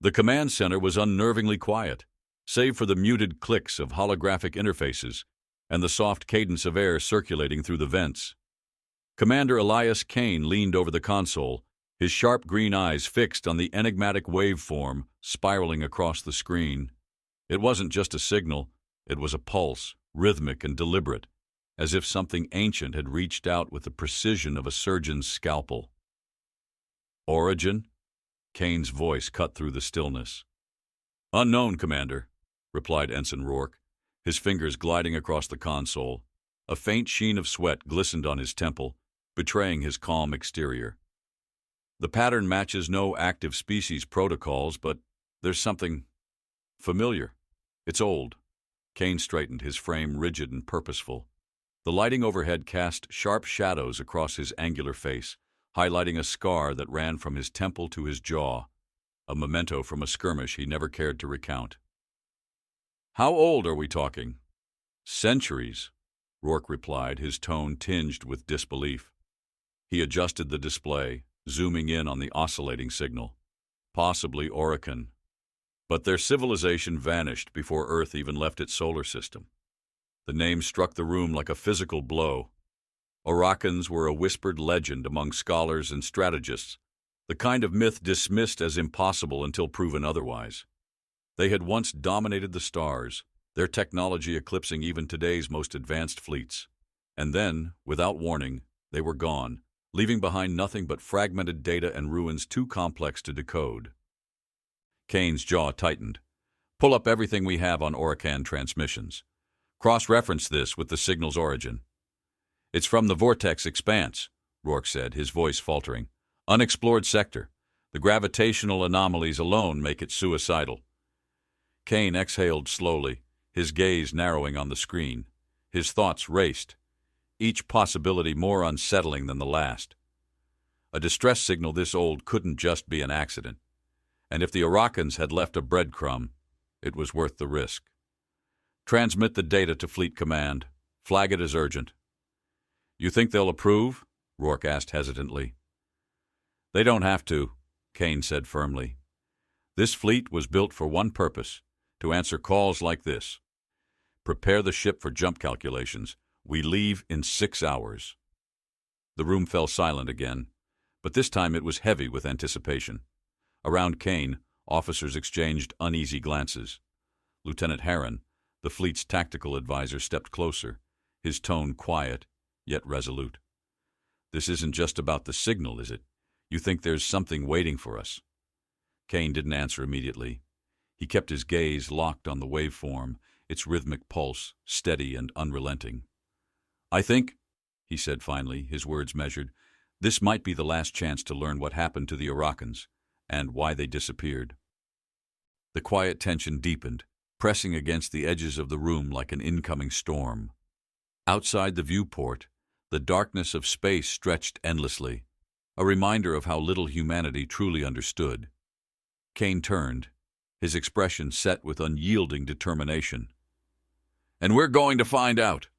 The command center was unnervingly quiet, save for the muted clicks of holographic interfaces and the soft cadence of air circulating through the vents. Commander Elias Kane leaned over the console, his sharp green eyes fixed on the enigmatic waveform spiraling across the screen. It wasn't just a signal, it was a pulse, rhythmic and deliberate, as if something ancient had reached out with the precision of a surgeon's scalpel. Origin? Kane's voice cut through the stillness. Unknown, Commander, replied Ensign Rourke, his fingers gliding across the console. A faint sheen of sweat glistened on his temple, betraying his calm exterior. The pattern matches no active species protocols, but there's something familiar. It's old. Kane straightened, his frame rigid and purposeful. The lighting overhead cast sharp shadows across his angular face, highlighting a scar that ran from his temple to his jaw, a memento from a skirmish he never cared to recount. How old are we talking? Centuries, Rourke replied, his tone tinged with disbelief. He adjusted the display, zooming in on the oscillating signal. Possibly Oracan. But their civilization vanished before Earth even left its solar system. The name struck the room like a physical blow. Oracans were a whispered legend among scholars and strategists, the kind of myth dismissed as impossible until proven otherwise. They had once dominated the stars, their technology eclipsing even today's most advanced fleets. And then, without warning, they were gone, leaving behind nothing but fragmented data and ruins too complex to decode. Kane's jaw tightened. Pull up everything we have on Oracan transmissions. Cross-reference this with the signal's origin. It's from the vortex expanse, Rourke said, his voice faltering. Unexplored sector. The gravitational anomalies alone make it suicidal. Kane exhaled slowly, his gaze narrowing on the screen. His thoughts raced, each possibility more unsettling than the last. A distress signal this old couldn't just be an accident. And if the Oracans had left a breadcrumb, it was worth the risk. Transmit the data to Fleet Command. Flag it as urgent. You think they'll approve? Rourke asked hesitantly. They don't have to, Kane said firmly. This fleet was built for one purpose, to answer calls like this. Prepare the ship for jump calculations. We leave in 6 hours. The room fell silent again, but this time it was heavy with anticipation. Around Kane, officers exchanged uneasy glances. Lieutenant Heron, the fleet's tactical advisor, stepped closer, his tone quiet, yet resolute. This isn't just about the signal, is it? You think there's something waiting for us? Kane didn't answer immediately. He kept his gaze locked on the waveform, its rhythmic pulse, steady and unrelenting. I think, he said finally, his words measured, this might be the last chance to learn what happened to the Oracans and why they disappeared. The quiet tension deepened, pressing against the edges of the room like an incoming storm. Outside the viewport, the darkness of space stretched endlessly, a reminder of how little humanity truly understood. Kane turned, his expression set with unyielding determination. And we're going to find out.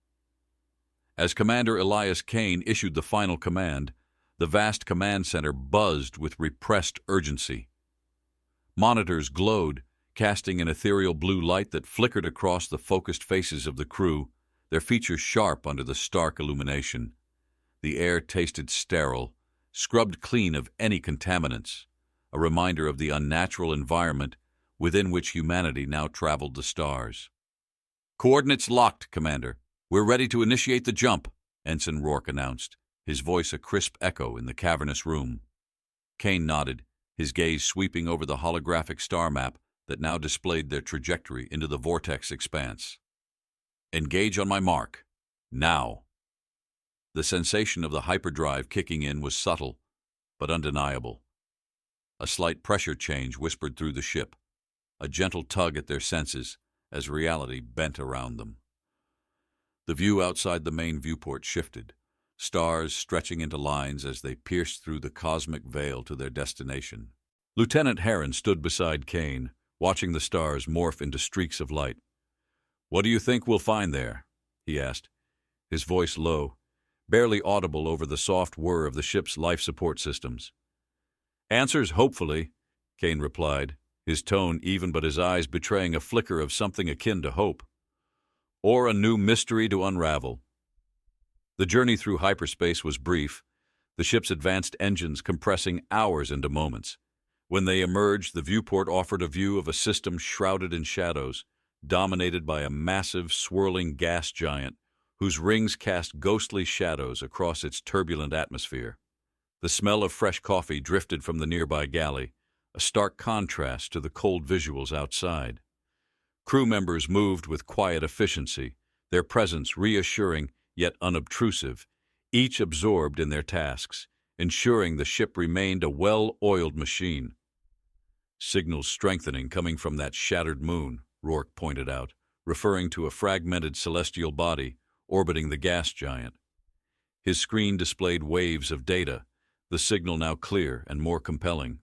As Commander Elias Kane issued the final command, the vast command center buzzed with repressed urgency. Monitors glowed, casting an ethereal blue light that flickered across the focused faces of the crew, their features sharp under the stark illumination. The air tasted sterile, scrubbed clean of any contaminants, a reminder of the unnatural environment within which humanity now traveled the stars. Coordinates locked, Commander. We're ready to initiate the jump, Ensign Rourke announced, his voice a crisp echo in the cavernous room. Kane nodded, his gaze sweeping over the holographic star map that now displayed their trajectory into the vortex expanse. Engage on my mark. Now. The sensation of the hyperdrive kicking in was subtle, but undeniable. A slight pressure change whispered through the ship, a gentle tug at their senses as reality bent around them. The view outside the main viewport shifted, stars stretching into lines as they pierced through the cosmic veil to their destination. Lieutenant Heron stood beside Kane, watching the stars morph into streaks of light. "What do you think we'll find there?" he asked, his voice low, barely audible over the soft whir of the ship's life support systems. "Answers, hopefully," Kane replied, his tone even but his eyes betraying a flicker of something akin to hope. Or a new mystery to unravel. The journey through hyperspace was brief, the ship's advanced engines compressing hours into moments. When they emerged, the viewport offered a view of a system shrouded in shadows, dominated by a massive, swirling gas giant whose rings cast ghostly shadows across its turbulent atmosphere. The smell of fresh coffee drifted from the nearby galley, a stark contrast to the cold visuals outside. Crew members moved with quiet efficiency, their presence reassuring yet unobtrusive, each absorbed in their tasks, ensuring the ship remained a well-oiled machine. Signals strengthening coming from that shattered moon, Rourke pointed out, referring to a fragmented celestial body orbiting the gas giant. His screen displayed waves of data, the signal now clear and more compelling.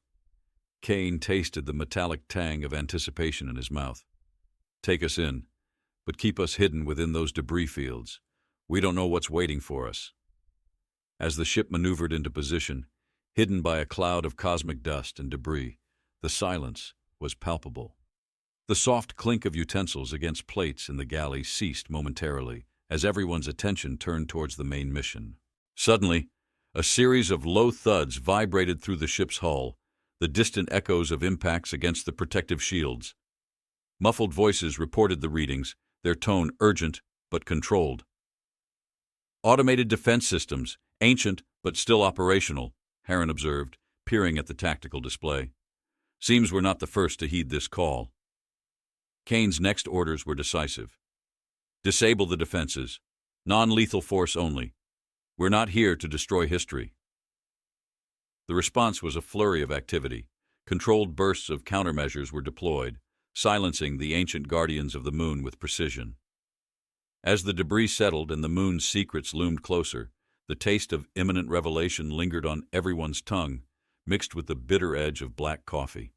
Kane tasted the metallic tang of anticipation in his mouth. Take us in, but keep us hidden within those debris fields. We don't know what's waiting for us. As the ship maneuvered into position, hidden by a cloud of cosmic dust and debris, the silence was palpable. The soft clink of utensils against plates in the galley ceased momentarily as everyone's attention turned towards the main mission. Suddenly, a series of low thuds vibrated through the ship's hull, the distant echoes of impacts against the protective shields. Muffled voices reported the readings, their tone urgent but controlled. Automated defense systems, ancient but still operational, Harren observed, peering at the tactical display. Seems we're not the first to heed this call. Kane's next orders were decisive. Disable the defenses. Non-lethal force only. We're not here to destroy history. The response was a flurry of activity. Controlled bursts of countermeasures were deployed, silencing the ancient guardians of the moon with precision. As the debris settled and the moon's secrets loomed closer, the taste of imminent revelation lingered on everyone's tongue, mixed with the bitter edge of black coffee.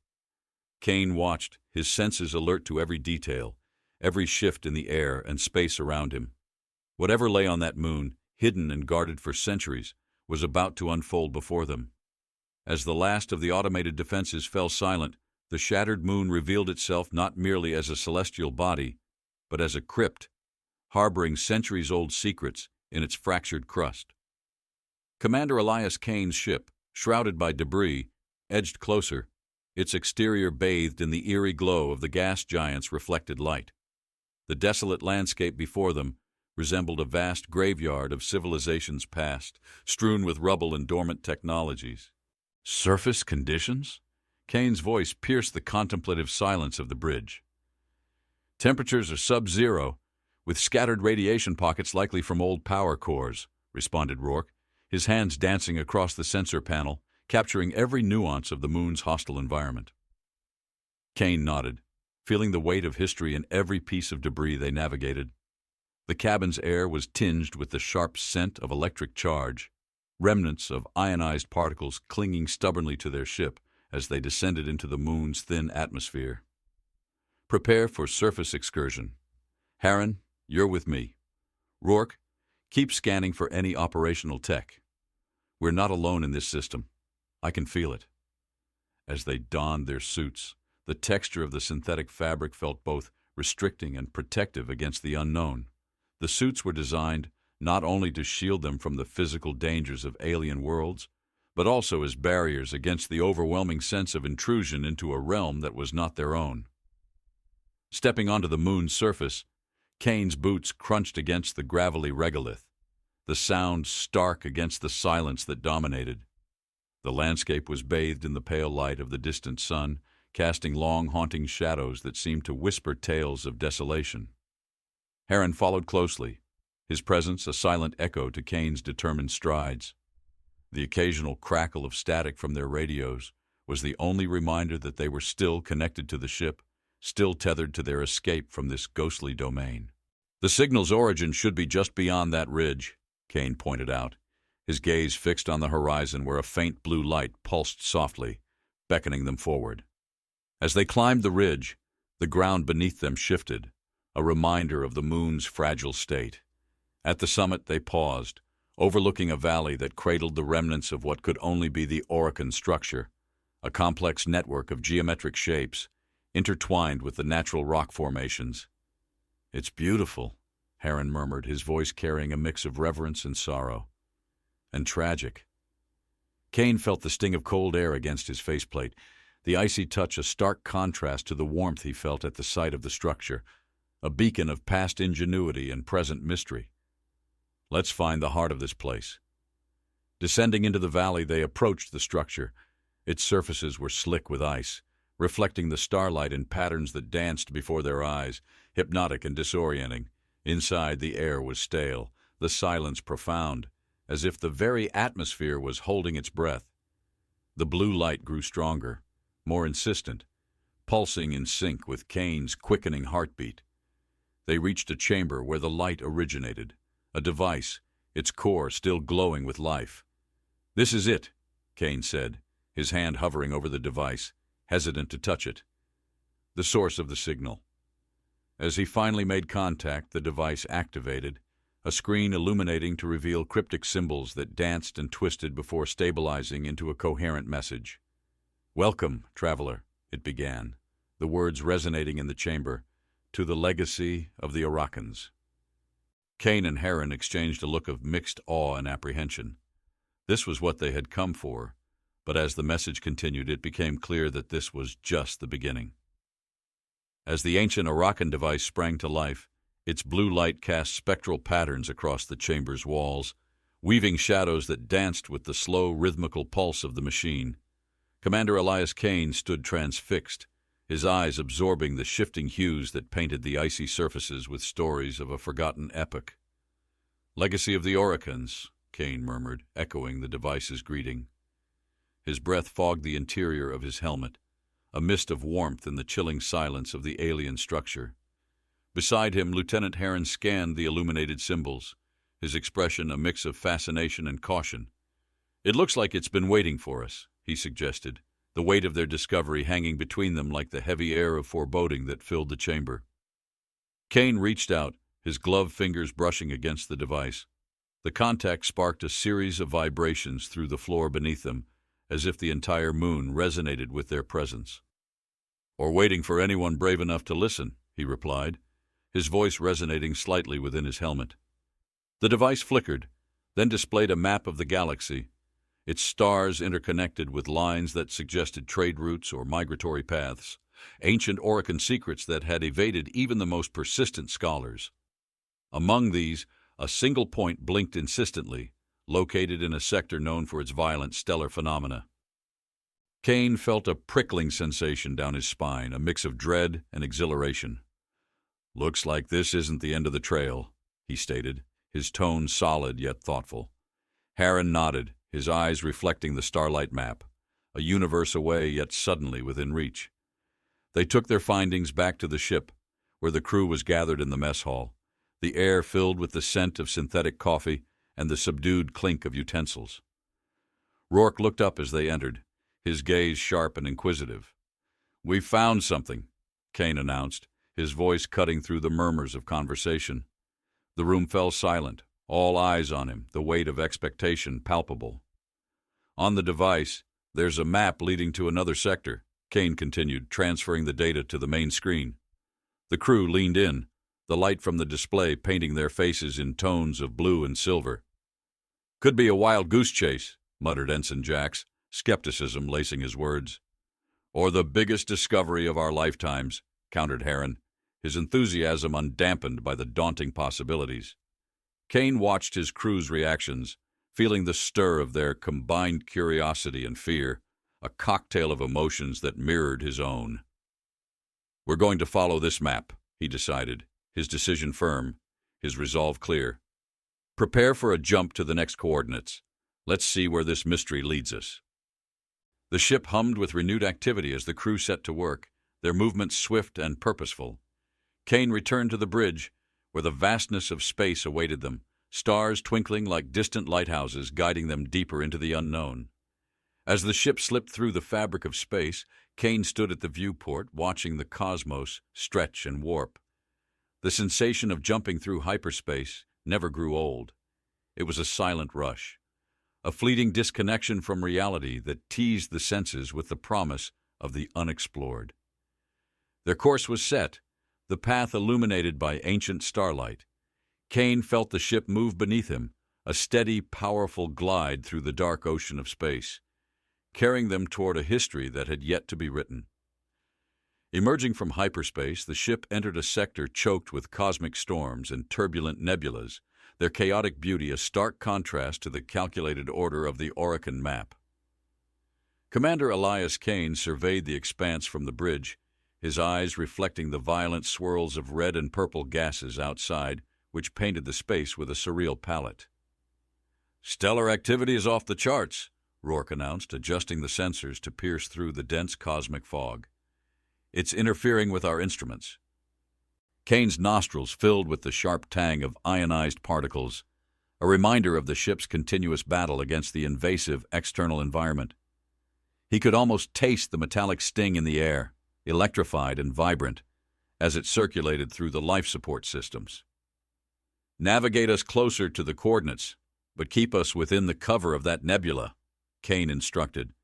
Kane watched, his senses alert to every detail, every shift in the air and space around him. Whatever lay on that moon, hidden and guarded for centuries, was about to unfold before them. As the last of the automated defenses fell silent, the shattered moon revealed itself not merely as a celestial body, but as a crypt, harboring centuries-old secrets in its fractured crust. Commander Elias Kane's ship, shrouded by debris, edged closer, its exterior bathed in the eerie glow of the gas giant's reflected light. The desolate landscape before them resembled a vast graveyard of civilizations past, strewn with rubble and dormant technologies. Surface conditions? Kane's voice pierced the contemplative silence of the bridge. Temperatures are sub-zero, with scattered radiation pockets likely from old power cores, responded Rourke, his hands dancing across the sensor panel, capturing every nuance of the moon's hostile environment. Kane nodded, feeling the weight of history in every piece of debris they navigated. The cabin's air was tinged with the sharp scent of electric charge, remnants of ionized particles clinging stubbornly to their ship as they descended into the moon's thin atmosphere. Prepare for surface excursion. Harren, you're with me. Rourke, keep scanning for any operational tech. We're not alone in this system. I can feel it. As they donned their suits, the texture of the synthetic fabric felt both restricting and protective against the unknown. The suits were designed not only to shield them from the physical dangers of alien worlds, but also as barriers against the overwhelming sense of intrusion into a realm that was not their own. Stepping onto the moon's surface, Kane's boots crunched against the gravelly regolith, the sound stark against the silence that dominated. The landscape was bathed in the pale light of the distant sun, casting long, haunting shadows that seemed to whisper tales of desolation. Harren followed closely, his presence a silent echo to Kane's determined strides. The occasional crackle of static from their radios was the only reminder that they were still connected to the ship, still tethered to their escape from this ghostly domain. The signal's origin should be just beyond that ridge, Kane pointed out, his gaze fixed on the horizon where a faint blue light pulsed softly, beckoning them forward. As they climbed the ridge, the ground beneath them shifted, a reminder of the moon's fragile state. At the summit they paused, overlooking a valley that cradled the remnants of what could only be the Oracan structure, a complex network of geometric shapes, intertwined with the natural rock formations. "It's beautiful," Heron murmured, his voice carrying a mix of reverence and sorrow. "And tragic." Kane felt the sting of cold air against his faceplate, the icy touch a stark contrast to the warmth he felt at the sight of the structure, a beacon of past ingenuity and present mystery. "Let's find the heart of this place." Descending into the valley, they approached the structure. Its surfaces were slick with ice, reflecting the starlight in patterns that danced before their eyes, hypnotic and disorienting. Inside, the air was stale, the silence profound, as if the very atmosphere was holding its breath. The blue light grew stronger, more insistent, pulsing in sync with Kane's quickening heartbeat. They reached a chamber where the light originated, a device, its core still glowing with life. "This is it," Kane said, his hand hovering over the device, hesitant to touch it. The source of the signal. As he finally made contact, the device activated, a screen illuminating to reveal cryptic symbols that danced and twisted before stabilizing into a coherent message. "Welcome, traveler," it began, the words resonating in the chamber, "to the legacy of the Oracans." Kane and Heron exchanged a look of mixed awe and apprehension. This was what they had come for, but as the message continued, it became clear that this was just the beginning. As the ancient Oracan device sprang to life, its blue light cast spectral patterns across the chamber's walls, weaving shadows that danced with the slow, rhythmical pulse of the machine. Commander Elias Kane stood transfixed, his eyes absorbing the shifting hues that painted the icy surfaces with stories of a forgotten epoch. "Legacy of the Oracans," Kane murmured, echoing the device's greeting. His breath fogged the interior of his helmet, a mist of warmth in the chilling silence of the alien structure. Beside him, Lieutenant Heron scanned the illuminated symbols, his expression a mix of fascination and caution. "It looks like it's been waiting for us," he suggested, the weight of their discovery hanging between them like the heavy air of foreboding that filled the chamber. Kane reached out, his gloved fingers brushing against the device. The contact sparked a series of vibrations through the floor beneath them, as if the entire moon resonated with their presence. "Or waiting for anyone brave enough to listen," he replied, his voice resonating slightly within his helmet. The device flickered, then displayed a map of the galaxy, its stars interconnected with lines that suggested trade routes or migratory paths, ancient Oracan secrets that had evaded even the most persistent scholars. Among these, a single point blinked insistently, located in a sector known for its violent stellar phenomena. Kane felt a prickling sensation down his spine, a mix of dread and exhilaration. "Looks like this isn't the end of the trail," he stated, his tone solid yet thoughtful. Heron nodded, his eyes reflecting the starlight map, a universe away yet suddenly within reach. They took their findings back to the ship, where the crew was gathered in the mess hall, the air filled with the scent of synthetic coffee and the subdued clink of utensils. Rourke looked up as they entered, his gaze sharp and inquisitive. "We've found something," Kane announced, his voice cutting through the murmurs of conversation. The room fell silent, all eyes on him, the weight of expectation palpable. "On the device, there's a map leading to another sector," Kane continued, transferring the data to the main screen. The crew leaned in, the light from the display painting their faces in tones of blue and silver. "Could be a wild goose chase," muttered Ensign Jax, skepticism lacing his words. "Or the biggest discovery of our lifetimes," countered Heron, his enthusiasm undampened by the daunting possibilities. Kane watched his crew's reactions, feeling the stir of their combined curiosity and fear, a cocktail of emotions that mirrored his own. "We're going to follow this map," he decided, his decision firm, his resolve clear. "Prepare for a jump to the next coordinates. Let's see where this mystery leads us." The ship hummed with renewed activity as the crew set to work, their movements swift and purposeful. Kane returned to the bridge, where the vastness of space awaited them, stars twinkling like distant lighthouses guiding them deeper into the unknown. As the ship slipped through the fabric of space, Kane stood at the viewport, watching the cosmos stretch and warp. The sensation of jumping through hyperspace never grew old. It was a silent rush, a fleeting disconnection from reality that teased the senses with the promise of the unexplored. Their course was set, the path illuminated by ancient starlight. Kane felt the ship move beneath him, a steady, powerful glide through the dark ocean of space, carrying them toward a history that had yet to be written. Emerging from hyperspace, the ship entered a sector choked with cosmic storms and turbulent nebulas, their chaotic beauty a stark contrast to the calculated order of the Oracan map. Commander Elias Kane surveyed the expanse from the bridge, his eyes reflecting the violent swirls of red and purple gases outside, which painted the space with a surreal palette. "Stellar activity is off the charts," Rourke announced, adjusting the sensors to pierce through the dense cosmic fog. "It's interfering with our instruments." Kane's nostrils filled with the sharp tang of ionized particles, a reminder of the ship's continuous battle against the invasive external environment. He could almost taste the metallic sting in the air, electrified and vibrant, as it circulated through the life support systems. "Navigate us closer to the coordinates, but keep us within the cover of that nebula," Kane instructed,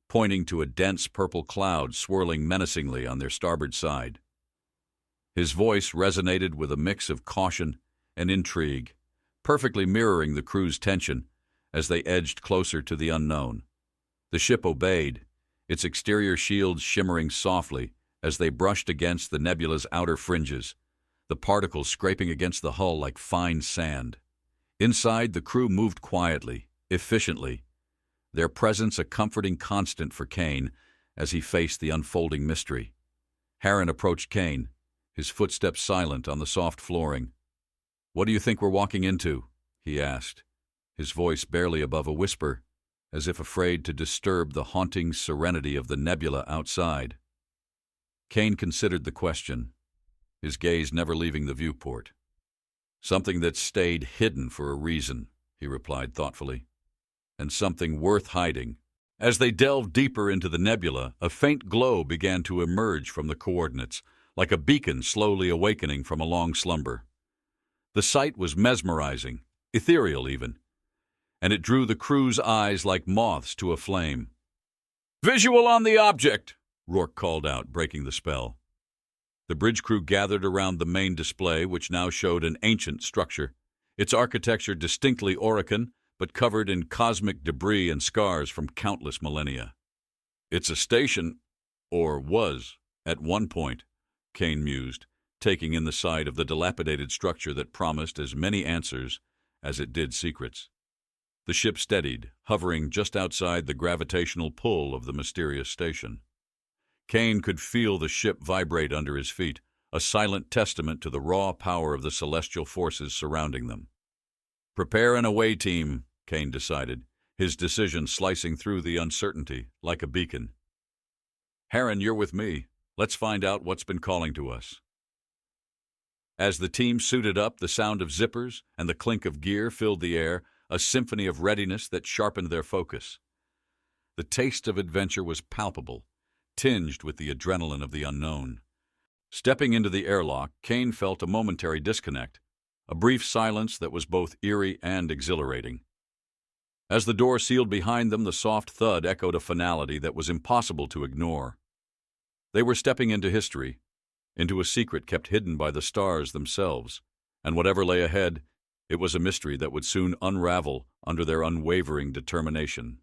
pointing to a dense purple cloud swirling menacingly on their starboard side. His voice resonated with a mix of caution and intrigue, perfectly mirroring the crew's tension as they edged closer to the unknown. The ship obeyed, its exterior shields shimmering softly as they brushed against the nebula's outer fringes, the particles scraping against the hull like fine sand. Inside, the crew moved quietly, efficiently, their presence a comforting constant for Kane as he faced the unfolding mystery. Harren approached Kane, his footsteps silent on the soft flooring. "What do you think we're walking into?" he asked, his voice barely above a whisper, as if afraid to disturb the haunting serenity of the nebula outside. Kane considered the question, his gaze never leaving the viewport. "Something that stayed hidden for a reason," he replied thoughtfully, "and something worth hiding." As they delved deeper into the nebula, a faint glow began to emerge from the coordinates, like a beacon slowly awakening from a long slumber. The sight was mesmerizing, ethereal even, and it drew the crew's eyes like moths to a flame. "Visual on the object!" Rourke called out, breaking the spell. The bridge crew gathered around the main display, which now showed an ancient structure, its architecture distinctly Oracan, but covered in cosmic debris and scars from countless millennia. "It's a station, or was, at one point," Kane mused, taking in the sight of the dilapidated structure that promised as many answers as it did secrets. The ship steadied, hovering just outside the gravitational pull of the mysterious station. Kane could feel the ship vibrate under his feet, a silent testament to the raw power of the celestial forces surrounding them. "Prepare an away team," Kane decided, his decision slicing through the uncertainty like a beacon. "Harren, you're with me. Let's find out what's been calling to us." As the team suited up, the sound of zippers and the clink of gear filled the air, a symphony of readiness that sharpened their focus. The taste of adventure was palpable, tinged with the adrenaline of the unknown. Stepping into the airlock, Kane felt a momentary disconnect, a brief silence that was both eerie and exhilarating. As the door sealed behind them, the soft thud echoed a finality that was impossible to ignore. They were stepping into history, into a secret kept hidden by the stars themselves, and whatever lay ahead, it was a mystery that would soon unravel under their unwavering determination.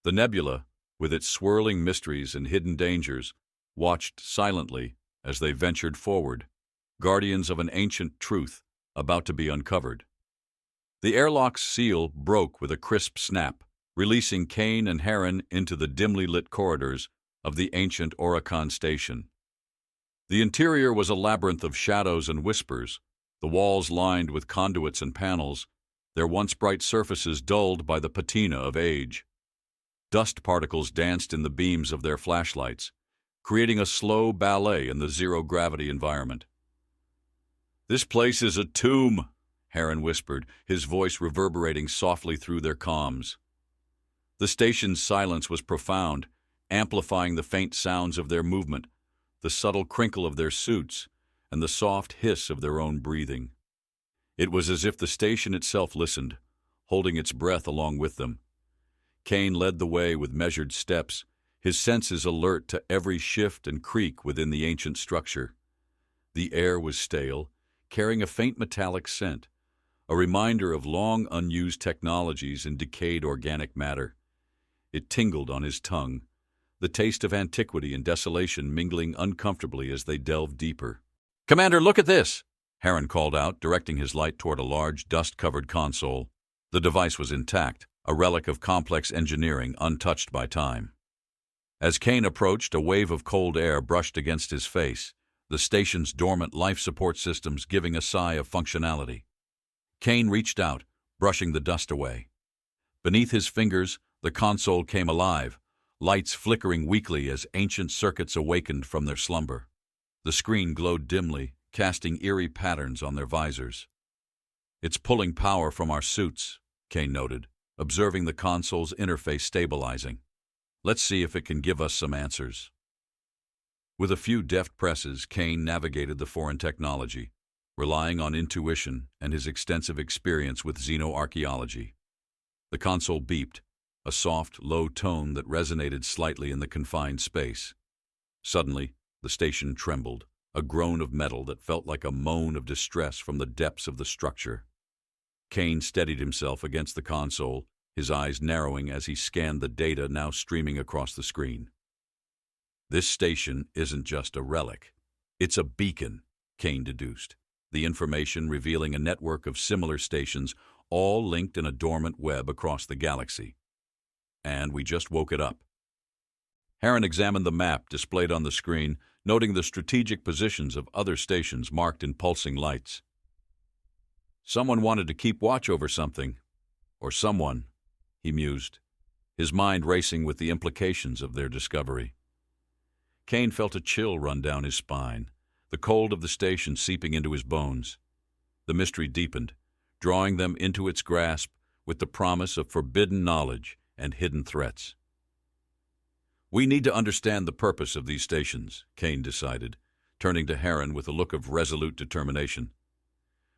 The nebula, with its swirling mysteries and hidden dangers, watched silently as they ventured forward, guardians of an ancient truth about to be uncovered. The airlock's seal broke with a crisp snap, releasing Kane and Harren into the dimly lit corridors of the ancient Oracan station. The interior was a labyrinth of shadows and whispers, the walls lined with conduits and panels, their once bright surfaces dulled by the patina of age. Dust particles danced in the beams of their flashlights, creating a slow ballet in the zero-gravity environment. "This place is a tomb," Harren whispered, his voice reverberating softly through their comms. The station's silence was profound, amplifying the faint sounds of their movement, the subtle crinkle of their suits, and the soft hiss of their own breathing. It was as if the station itself listened, holding its breath along with them. Kane led the way with measured steps, his senses alert to every shift and creak within the ancient structure. The air was stale, carrying a faint metallic scent, a reminder of long unused technologies and decayed organic matter. It tingled on his tongue, the taste of antiquity and desolation mingling uncomfortably as they delved deeper. "Commander, look at this!" Heron called out, directing his light toward a large, dust-covered console. The device was intact, a relic of complex engineering untouched by time. As Kane approached, a wave of cold air brushed against his face, the station's dormant life support systems giving a sigh of functionality. Kane reached out, brushing the dust away. Beneath his fingers, the console came alive, lights flickering weakly as ancient circuits awakened from their slumber. The screen glowed dimly, casting eerie patterns on their visors. "It's pulling power from our suits," Kane noted, observing the console's interface stabilizing. "Let's see if it can give us some answers." With a few deft presses, Kane navigated the foreign technology, relying on intuition and his extensive experience with xenoarchaeology. The console beeped, a soft, low tone that resonated slightly in the confined space. Suddenly, the station trembled, a groan of metal that felt like a moan of distress from the depths of the structure. Kane steadied himself against the console, his eyes narrowing as he scanned the data now streaming across the screen. "This station isn't just a relic. It's a beacon," Kane deduced, the information revealing a network of similar stations, all linked in a dormant web across the galaxy. "And we just woke it up." Heron examined the map displayed on the screen, noting the strategic positions of other stations marked in pulsing lights. "Someone wanted to keep watch over something. Or someone," he mused, his mind racing with the implications of their discovery. Kane felt a chill run down his spine, the cold of the station seeping into his bones. The mystery deepened, drawing them into its grasp with the promise of forbidden knowledge and hidden threats. "We need to understand the purpose of these stations," Kane decided, turning to Heron with a look of resolute determination.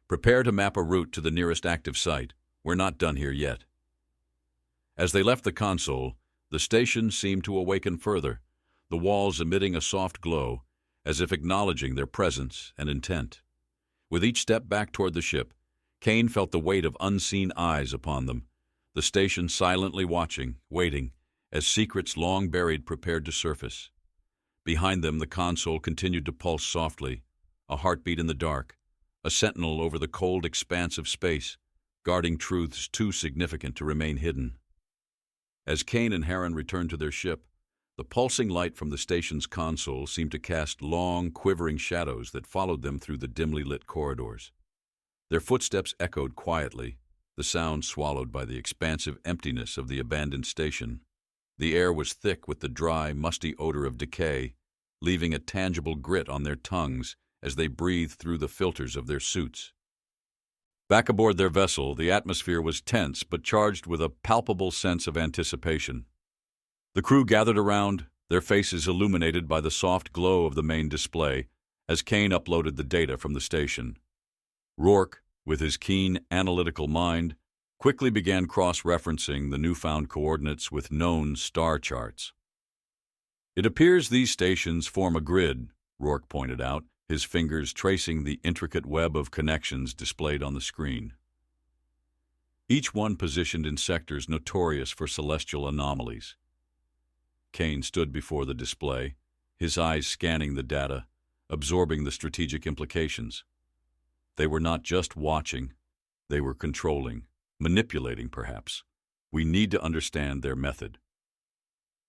"Prepare to map a route to the nearest active site. We're not done here yet." As they left the console, the station seemed to awaken further, the walls emitting a soft glow, as if acknowledging their presence and intent. With each step back toward the ship, Kane felt the weight of unseen eyes upon them, the station silently watching, waiting, as secrets long buried prepared to surface. Behind them, the console continued to pulse softly, a heartbeat in the dark, a sentinel over the cold expanse of space, guarding truths too significant to remain hidden. As Kane and Heron returned to their ship, the pulsing light from the station's console seemed to cast long, quivering shadows that followed them through the dimly lit corridors. Their footsteps echoed quietly, the sound swallowed by the expansive emptiness of the abandoned station. The air was thick with the dry, musty odor of decay, leaving a tangible grit on their tongues as they breathed through the filters of their suits. Back aboard their vessel, the atmosphere was tense but charged with a palpable sense of anticipation. The crew gathered around, their faces illuminated by the soft glow of the main display, as Kane uploaded the data from the station. Rourke, with his keen, analytical mind, quickly began cross-referencing the newfound coordinates with known star charts. "It appears these stations form a grid," Rourke pointed out, his fingers tracing the intricate web of connections displayed on the screen. Each one positioned in sectors notorious for celestial anomalies. Kane stood before the display, his eyes scanning the data, absorbing the strategic implications. They were not just watching, they were controlling, manipulating perhaps. We need to understand their method.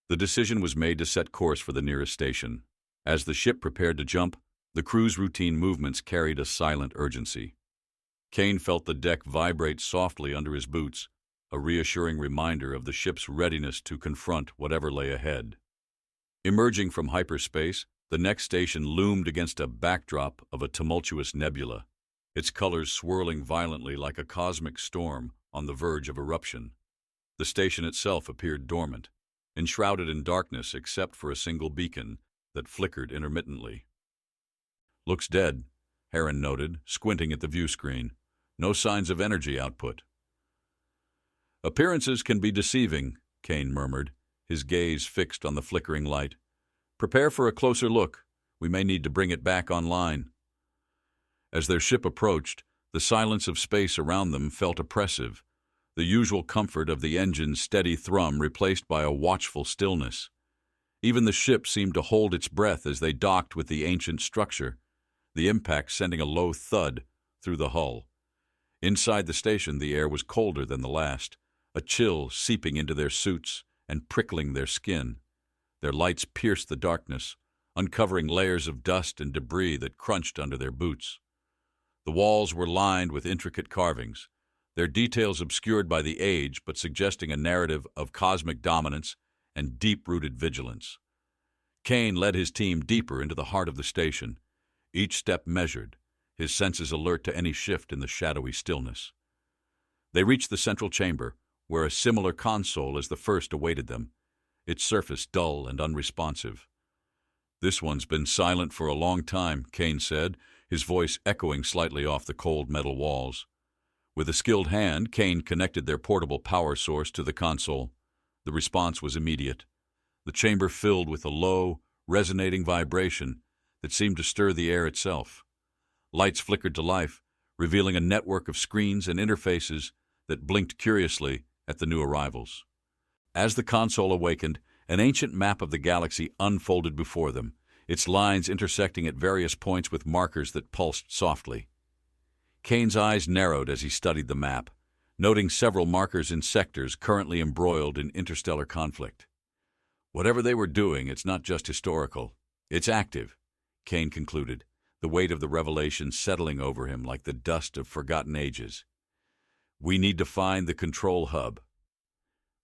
The decision was made to set course for the nearest station. As the ship prepared to jump, the crew's routine movements carried a silent urgency. Kane felt the deck vibrate softly under his boots, a reassuring reminder of the ship's readiness to confront whatever lay ahead. Emerging from hyperspace, the next station loomed against a backdrop of a tumultuous nebula, its colors swirling violently like a cosmic storm on the verge of eruption. The station itself appeared dormant, enshrouded in darkness except for a single beacon that flickered intermittently. "Looks dead," Heron noted, squinting at the view screen. "No signs of energy output." "Appearances can be deceiving," Kane murmured, his gaze fixed on the flickering light. "Prepare for a closer look. We may need to bring it back online." As their ship approached, the silence of space around them felt oppressive, the usual comfort of the engine's steady thrum replaced by a watchful stillness. Even the ship seemed to hold its breath as they docked with the ancient structure, the impact sending a low thud through the hull. Inside the station, the air was colder than the last, a chill seeping into their suits and prickling their skin. Their lights pierced the darkness, uncovering layers of dust and debris that crunched under their boots. The walls were lined with intricate carvings, their details obscured by the age but suggesting a narrative of cosmic dominance and deep-rooted vigilance. Kane led his team deeper into the heart of the station, each step measured, his senses alert to any shift in the shadowy stillness. They reached the central chamber, where a similar console as the first awaited them, its surface dull and unresponsive. "This one's been silent for a long time," Kane said, his voice echoing slightly off the cold metal walls. With a skilled hand, Kane connected their portable power source to the console. The response was immediate. The chamber filled with a low, resonating vibration that seemed to stir the air itself. Lights flickered to life, revealing a network of screens and interfaces that blinked curiously at the new arrivals. As the console awakened, an ancient map of the galaxy unfolded before them, its lines intersecting at various points with markers that pulsed softly. Kane's eyes narrowed as he studied the map, noting several markers in sectors currently embroiled in interstellar conflict. "Whatever they were doing, it's not just historical. It's active," Kane concluded, the weight of the revelation settling over him like the dust of forgotten ages. "We need to find the control hub."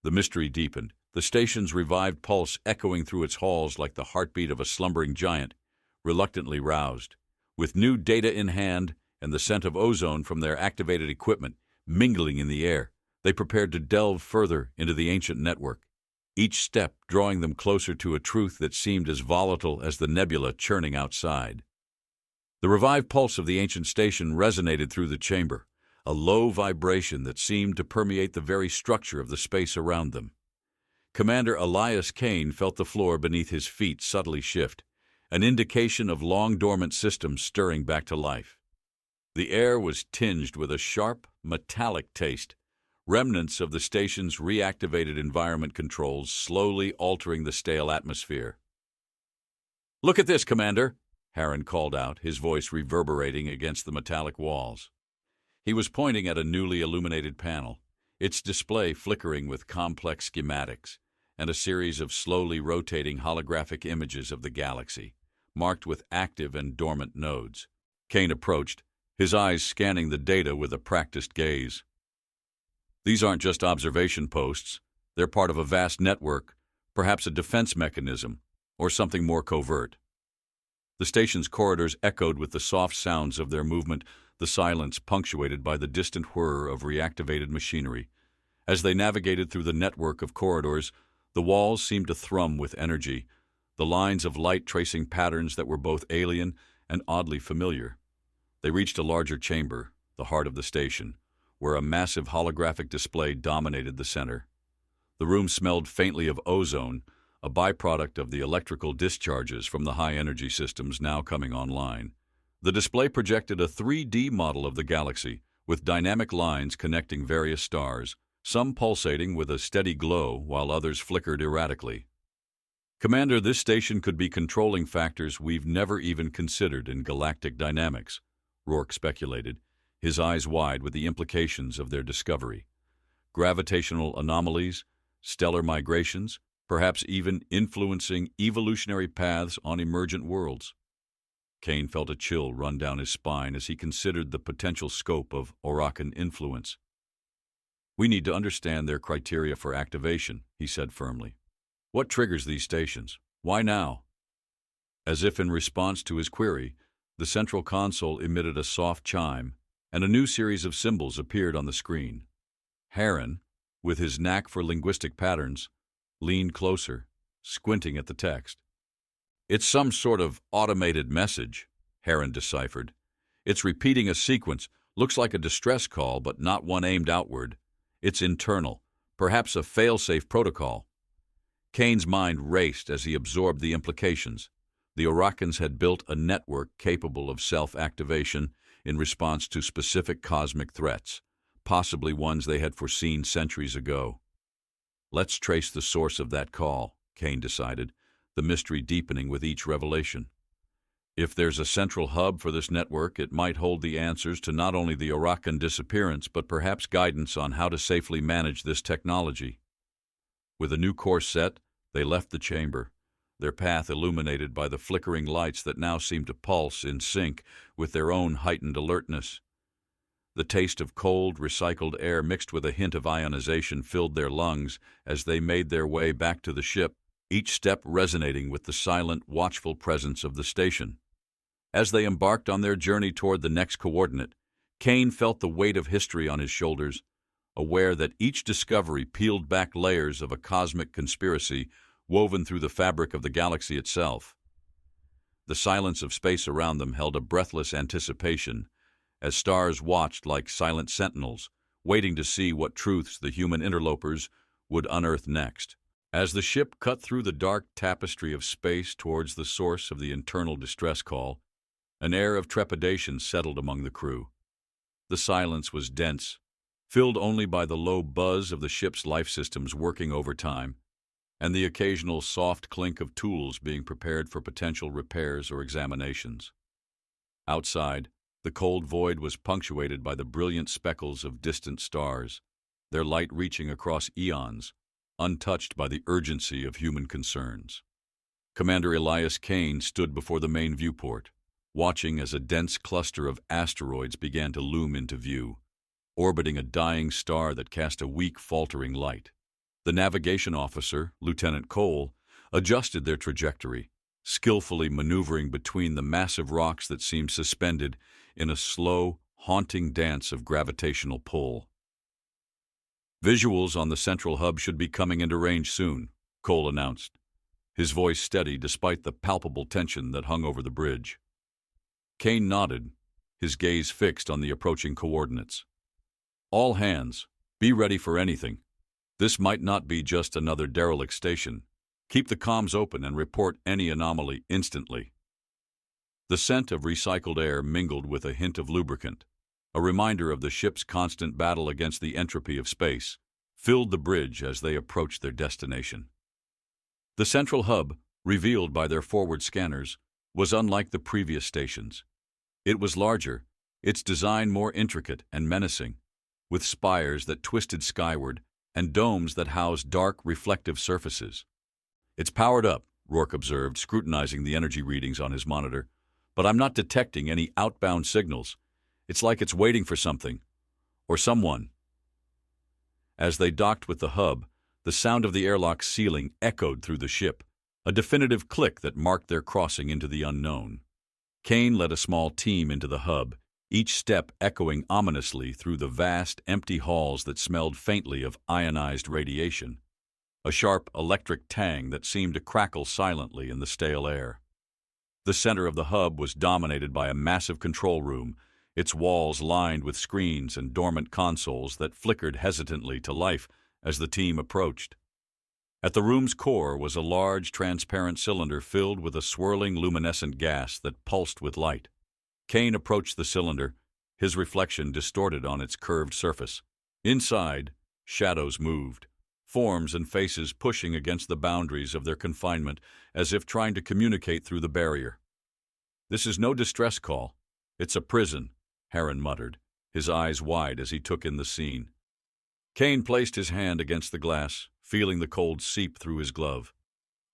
The mystery deepened, the station's revived pulse echoing through its halls like the heartbeat of a slumbering giant, reluctantly roused. With new data in hand and the scent of ozone from their activated equipment mingling in the air, they prepared to delve further into the ancient network, each step drawing them closer to a truth that seemed as volatile as the nebula churning outside. The revived pulse of the ancient station resonated through the chamber, a low vibration that seemed to permeate the very structure of the space around them. Commander Elias Kane felt the floor beneath his feet subtly shift, an indication of long-dormant systems stirring back to life. The air was tinged with a sharp, metallic taste, remnants of the station's reactivated environment controls slowly altering the stale atmosphere. "Look at this, Commander," Harren called out, his voice reverberating against the metallic walls. He was pointing at a newly illuminated panel, its display flickering with complex schematics and a series of slowly rotating holographic images of the galaxy, marked with active and dormant nodes. Kane approached, his eyes scanning the data with a practiced gaze. "These aren't just observation posts. They're part of a vast network, perhaps a defense mechanism, or something more covert." The station's corridors echoed with the soft sounds of their movement, the silence punctuated by the distant whir of reactivated machinery. As they navigated through the network of corridors, the walls seemed to thrum with energy, the lines of light tracing patterns that were both alien and oddly familiar. They reached a larger chamber, the heart of the station, where a massive holographic display dominated the center. The room smelled faintly of ozone, a byproduct of the electrical discharges from the high-energy systems now coming online. The display projected a 3D model of the galaxy, with dynamic lines connecting various stars, some pulsating with a steady glow while others flickered erratically. "Commander, this station could be controlling factors we've never even considered in galactic dynamics," Rourke speculated, his eyes wide with the implications of their discovery. Gravitational anomalies, stellar migrations, perhaps even influencing evolutionary paths on emergent worlds. Kane felt a chill run down his spine as he considered the potential scope of Oracan influence. "We need to understand their criteria for activation," he said firmly. "What triggers these stations? Why now?" As if in response to his query, the central console emitted a soft chime, and a new series of symbols appeared on the screen. Harren, with his knack for linguistic patterns, leaned closer, squinting at the text. "It's some sort of automated message," Harren deciphered. "It's repeating a sequence, looks like a distress call, but not one aimed outward. It's internal, perhaps a fail-safe protocol." Kane's mind raced as he absorbed the implications. The Oracans had built a network capable of self-activation in response to specific cosmic threats, possibly ones they had foreseen centuries ago. Let's trace the source of that call, Kane decided, the mystery deepening with each revelation. If there's a central hub for this network, it might hold the answers to not only the Oracan disappearance, but perhaps guidance on how to safely manage this technology. With a new course set, they left the chamber, their path illuminated by the flickering lights that now seemed to pulse in sync with their own heightened alertness. The taste of cold, recycled air mixed with a hint of ionization filled their lungs as they made their way back to the ship, each step resonating with the silent, watchful presence of the station. As they embarked on their journey toward the next coordinate, Kane felt the weight of history on his shoulders, aware that each discovery peeled back layers of a cosmic conspiracy woven through the fabric of the galaxy itself. The silence of space around them held a breathless anticipation, as stars watched like silent sentinels, waiting to see what truths the human interlopers would unearth next. As the ship cut through the dark tapestry of space towards the source of the internal distress call, an air of trepidation settled among the crew. The silence was dense, filled only by the low buzz of the ship's life systems working overtime, and the occasional soft clink of tools being prepared for potential repairs or examinations. Outside, the cold void was punctuated by the brilliant speckles of distant stars, their light reaching across eons, untouched by the urgency of human concerns. Commander Elias Kane stood before the main viewport, watching as a dense cluster of asteroids began to loom into view, orbiting a dying star that cast a weak, faltering light. The navigation officer, Lieutenant Cole, adjusted their trajectory, skillfully maneuvering between the massive rocks that seemed suspended in a slow, haunting dance of gravitational pull. Visuals on the central hub should be coming into range soon, Cole announced, his voice steady despite the palpable tension that hung over the bridge. Kane nodded, his gaze fixed on the approaching coordinates. All hands, be ready for anything. This might not be just another derelict station. Keep the comms open and report any anomaly instantly. The scent of recycled air mingled with a hint of lubricant, a reminder of the ship's constant battle against the entropy of space, filled the bridge as they approached their destination. The central hub, revealed by their forward scanners, was unlike the previous stations. It was larger, its design more intricate and menacing, with spires that twisted skyward and domes that housed dark, reflective surfaces. "It's powered up," Rourke observed, scrutinizing the energy readings on his monitor, "but I'm not detecting any outbound signals. It's like it's waiting for something, or someone." As they docked with the hub, the sound of the airlock ceiling echoed through the ship, a definitive click that marked their crossing into the unknown. Kane led a small team into the hub, each step echoing ominously through the vast, empty halls that smelled faintly of ionized radiation, a sharp electric tang that seemed to crackle silently in the stale air. The center of the hub was dominated by a massive control room, its walls lined with screens and dormant consoles that flickered hesitantly to life as the team approached. At the room's core was a large, transparent cylinder filled with a swirling, luminescent gas that pulsed with light. Kane approached the cylinder, his reflection distorted on its curved surface. Inside, shadows moved, forms and faces pushing against the boundaries of their confinement as if trying to communicate through the barrier. "This is no distress call. It's a prison," Heron muttered, his eyes wide as he took in the scene. Kane placed his hand against the glass, feeling the cold seep through his glove.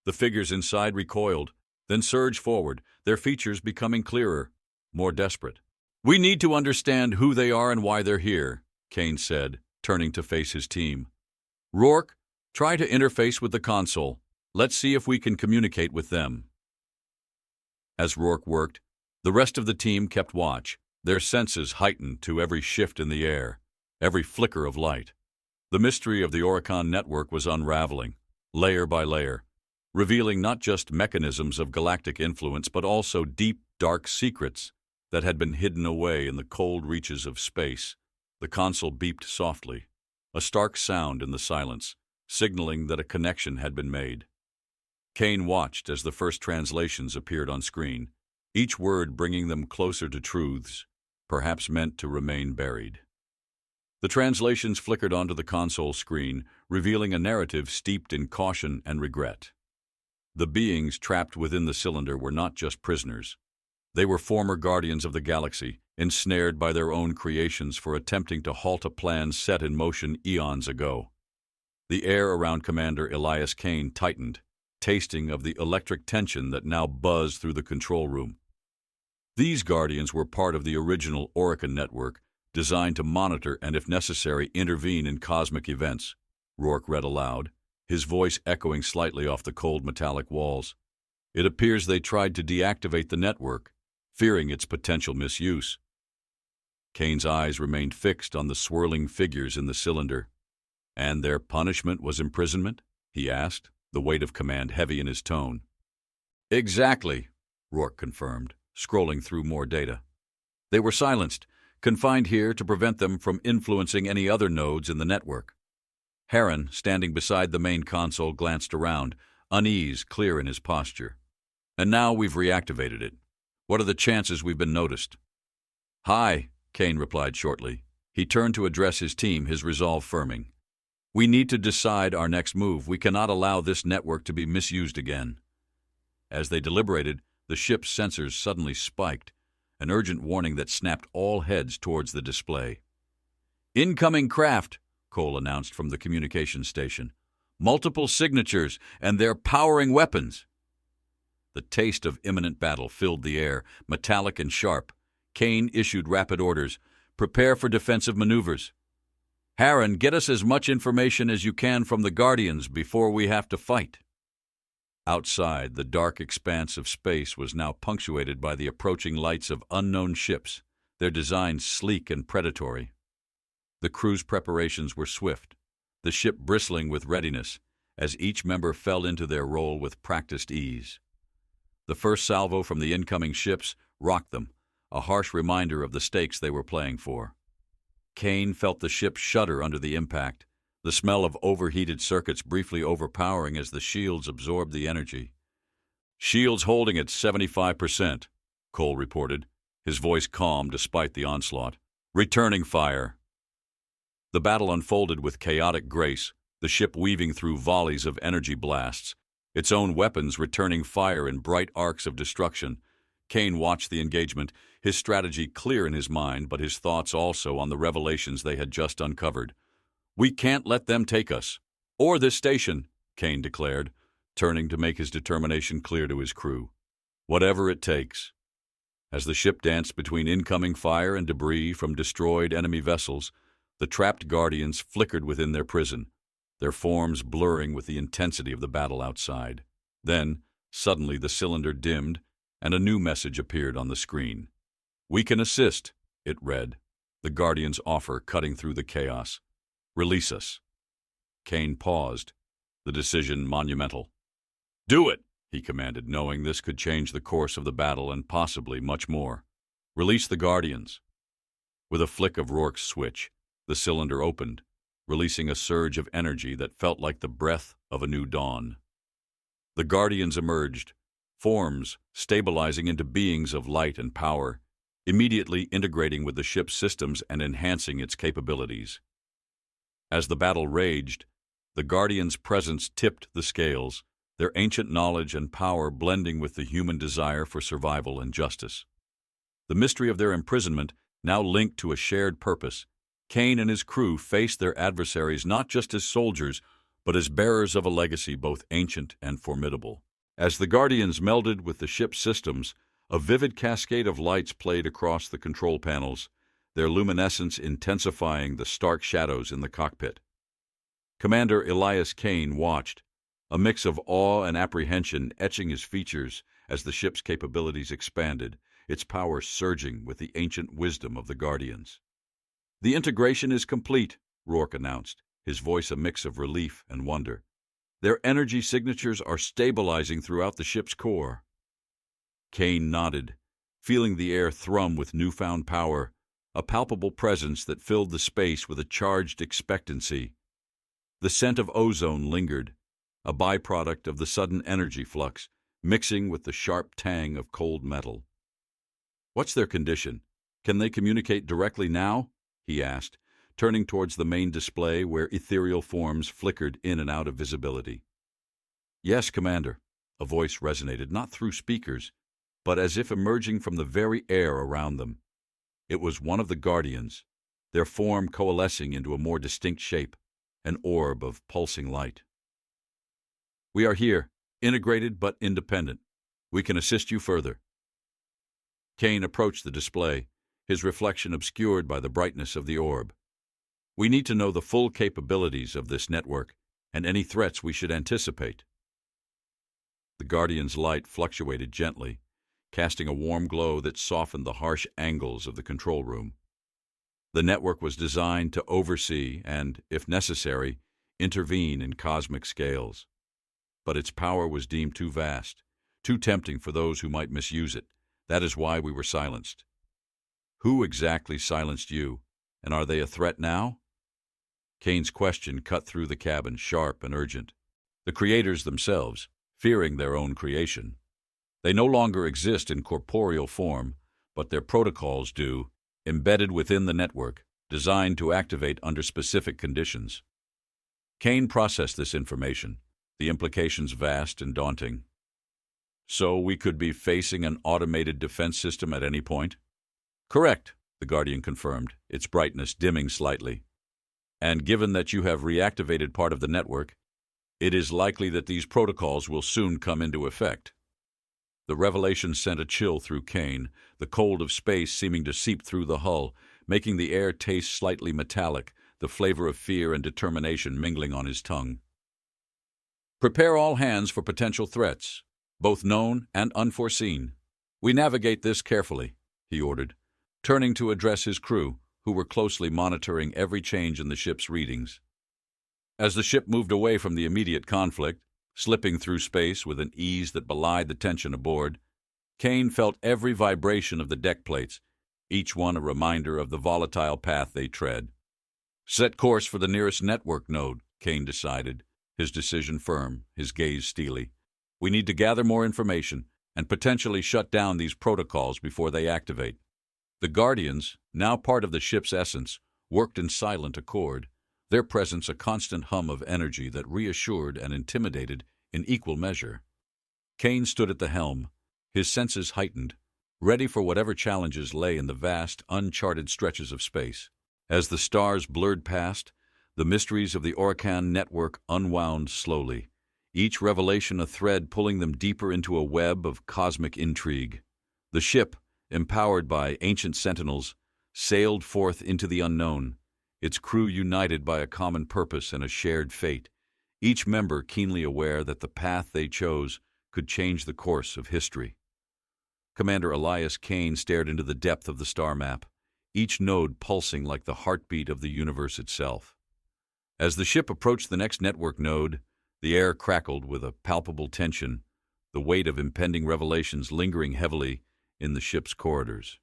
The figures inside recoiled, then surged forward, their features becoming clearer, more desperate. "We need to understand who they are and why they're here," Kane said, turning to face his team. "Rourke, try to interface with the console. Let's see if we can communicate with them." As Rourke worked, the rest of the team kept watch, their senses heightened to every shift in the air, every flicker of light. The mystery of the Oracan network was unraveling, layer by layer, revealing not just mechanisms of galactic influence but also deep, dark secrets that had been hidden away in the cold reaches of space. The console beeped softly, a stark sound in the silence, signaling that a connection had been made. Kane watched as the first translations appeared on screen, each word bringing them closer to truths, perhaps meant to remain buried. The translations flickered onto the console screen, revealing a narrative steeped in caution and regret. The beings trapped within the cylinder were not just prisoners. They were former guardians of the galaxy, ensnared by their own creations for attempting to halt a plan set in motion eons ago. The air around Commander Elias Kane tightened, tasting of the electric tension that now buzzed through the control room. These guardians were part of the original Oracan network, designed to monitor and, if necessary, intervene in cosmic events, Rourke read aloud, his voice echoing slightly off the cold metallic walls. It appears they tried to deactivate the network, fearing its potential misuse. Kane's eyes remained fixed on the swirling figures in the cylinder. And their punishment was imprisonment? He asked, the weight of command heavy in his tone. Exactly, Rourke confirmed, scrolling through more data. They were silenced, confined here to prevent them from influencing any other nodes in the network. Heron, standing beside the main console, glanced around, unease clear in his posture. And now we've reactivated it. What are the chances we've been noticed? High, Kane replied shortly. He turned to address his team, his resolve firming. We need to decide our next move. We cannot allow this network to be misused again. As they deliberated, the ship's sensors suddenly spiked, an urgent warning that snapped all heads towards the display. Incoming craft, Cole announced from the communications station. Multiple signatures, and they're powering weapons. The taste of imminent battle filled the air, metallic and sharp. Kane issued rapid orders. Prepare for defensive maneuvers. Heron, get us as much information as you can from the Guardians before we have to fight. Outside, the dark expanse of space was now punctuated by the approaching lights of unknown ships, their designs sleek and predatory. The crew's preparations were swift, the ship bristling with readiness, as each member fell into their role with practiced ease. The first salvo from the incoming ships rocked them, a harsh reminder of the stakes they were playing for. Kane felt the ship shudder under the impact, the smell of overheated circuits briefly overpowering as the shields absorbed the energy. Shields holding at 75%, Cole reported, his voice calm despite the onslaught. Returning fire. The battle unfolded with chaotic grace, the ship weaving through volleys of energy blasts, its own weapons returning fire in bright arcs of destruction. Kane watched the engagement, his strategy clear in his mind, but his thoughts also on the revelations they had just uncovered. We can't let them take us. Or this station, Kane declared, turning to make his determination clear to his crew. Whatever it takes. As the ship danced between incoming fire and debris from destroyed enemy vessels, the trapped Guardians flickered within their prison, their forms blurring with the intensity of the battle outside. Then, suddenly the cylinder dimmed, and a new message appeared on the screen. We can assist, it read, the Guardian's offer cutting through the chaos. Release us. Kane paused, the decision monumental. Do it, he commanded, knowing this could change the course of the battle and possibly much more. Release the Guardians. With a flick of Rourke's switch, the cylinder opened, releasing a surge of energy that felt like the breath of a new dawn. The Guardians emerged, forms stabilizing into beings of light and power, immediately integrating with the ship's systems and enhancing its capabilities. As the battle raged, the Guardians' presence tipped the scales, their ancient knowledge and power blending with the human desire for survival and justice. The mystery of their imprisonment now linked to a shared purpose. Kane and his crew faced their adversaries not just as soldiers, but as bearers of a legacy both ancient and formidable. As the Guardians melded with the ship's systems, a vivid cascade of lights played across the control panels, their luminescence intensifying the stark shadows in the cockpit. Commander Elias Kane watched, a mix of awe and apprehension etching his features as the ship's capabilities expanded, its power surging with the ancient wisdom of the Guardians. The integration is complete, Rourke announced, his voice a mix of relief and wonder. Their energy signatures are stabilizing throughout the ship's core. Kane nodded, feeling the air thrum with newfound power, a palpable presence that filled the space with a charged expectancy. The scent of ozone lingered, a byproduct of the sudden energy flux, mixing with the sharp tang of cold metal. "What's their condition? Can they communicate directly now?" he asked, turning towards the main display where ethereal forms flickered in and out of visibility. "Yes, Commander," a voice resonated not through speakers, but as if emerging from the very air around them. It was one of the Guardians, their form coalescing into a more distinct shape, an orb of pulsing light. "We are here, integrated but independent. We can assist you further." Kane approached the display, his reflection obscured by the brightness of the orb. "We need to know the full capabilities of this network and any threats we should anticipate." The Guardian's light fluctuated gently, casting a warm glow that softened the harsh angles of the control room. The network was designed to oversee and, if necessary, intervene in cosmic scales. But its power was deemed too vast, too tempting for those who might misuse it. That is why we were silenced. "Who exactly silenced you, and are they a threat now?" Kane's question cut through the cabin, sharp and urgent. "The creators themselves, fearing their own creation. They no longer exist in corporeal form, but their protocols do, embedded within the network, designed to activate under specific conditions." Kane processed this information, the implications vast and daunting. "So we could be facing an automated defense system at any point?" "Correct," the Guardian confirmed, its brightness dimming slightly. "And given that you have reactivated part of the network, it is likely that these protocols will soon come into effect." The revelation sent a chill through Kane, the cold of space seeming to seep through the hull, making the air taste slightly metallic, the flavor of fear and determination mingling on his tongue. "Prepare all hands for potential threats, both known and unforeseen. We navigate this carefully," he ordered, turning to address his crew, who were closely monitoring every change in the ship's readings. As the ship moved away from the immediate conflict, slipping through space with an ease that belied the tension aboard, Kane felt every vibration of the deck plates, each one a reminder of the volatile path they tread. "Set course for the nearest network node," Kane decided, his decision firm, his gaze steely. "We need to gather more information and potentially shut down these protocols before they activate." The Guardians, now part of the ship's essence, worked in silent accord, their presence a constant hum of energy that reassured and intimidated in equal measure. Kane stood at the helm, his senses heightened, ready for whatever challenges lay in the vast, uncharted stretches of space. As the stars blurred past, the mysteries of the Oracan network unwound slowly, each revelation a thread pulling them deeper into a web of cosmic intrigue. The ship, empowered by ancient Sentinels, sailed forth into the unknown, its crew united by a common purpose and a shared fate, each member keenly aware that the path they chose could change the course of history. Commander Elias Kane stared into the depth of the star map, each node pulsing like the heartbeat of the universe itself. As the ship approached the next network node, the air crackled with a palpable tension, the weight of impending revelations lingering heavily in the ship's corridors.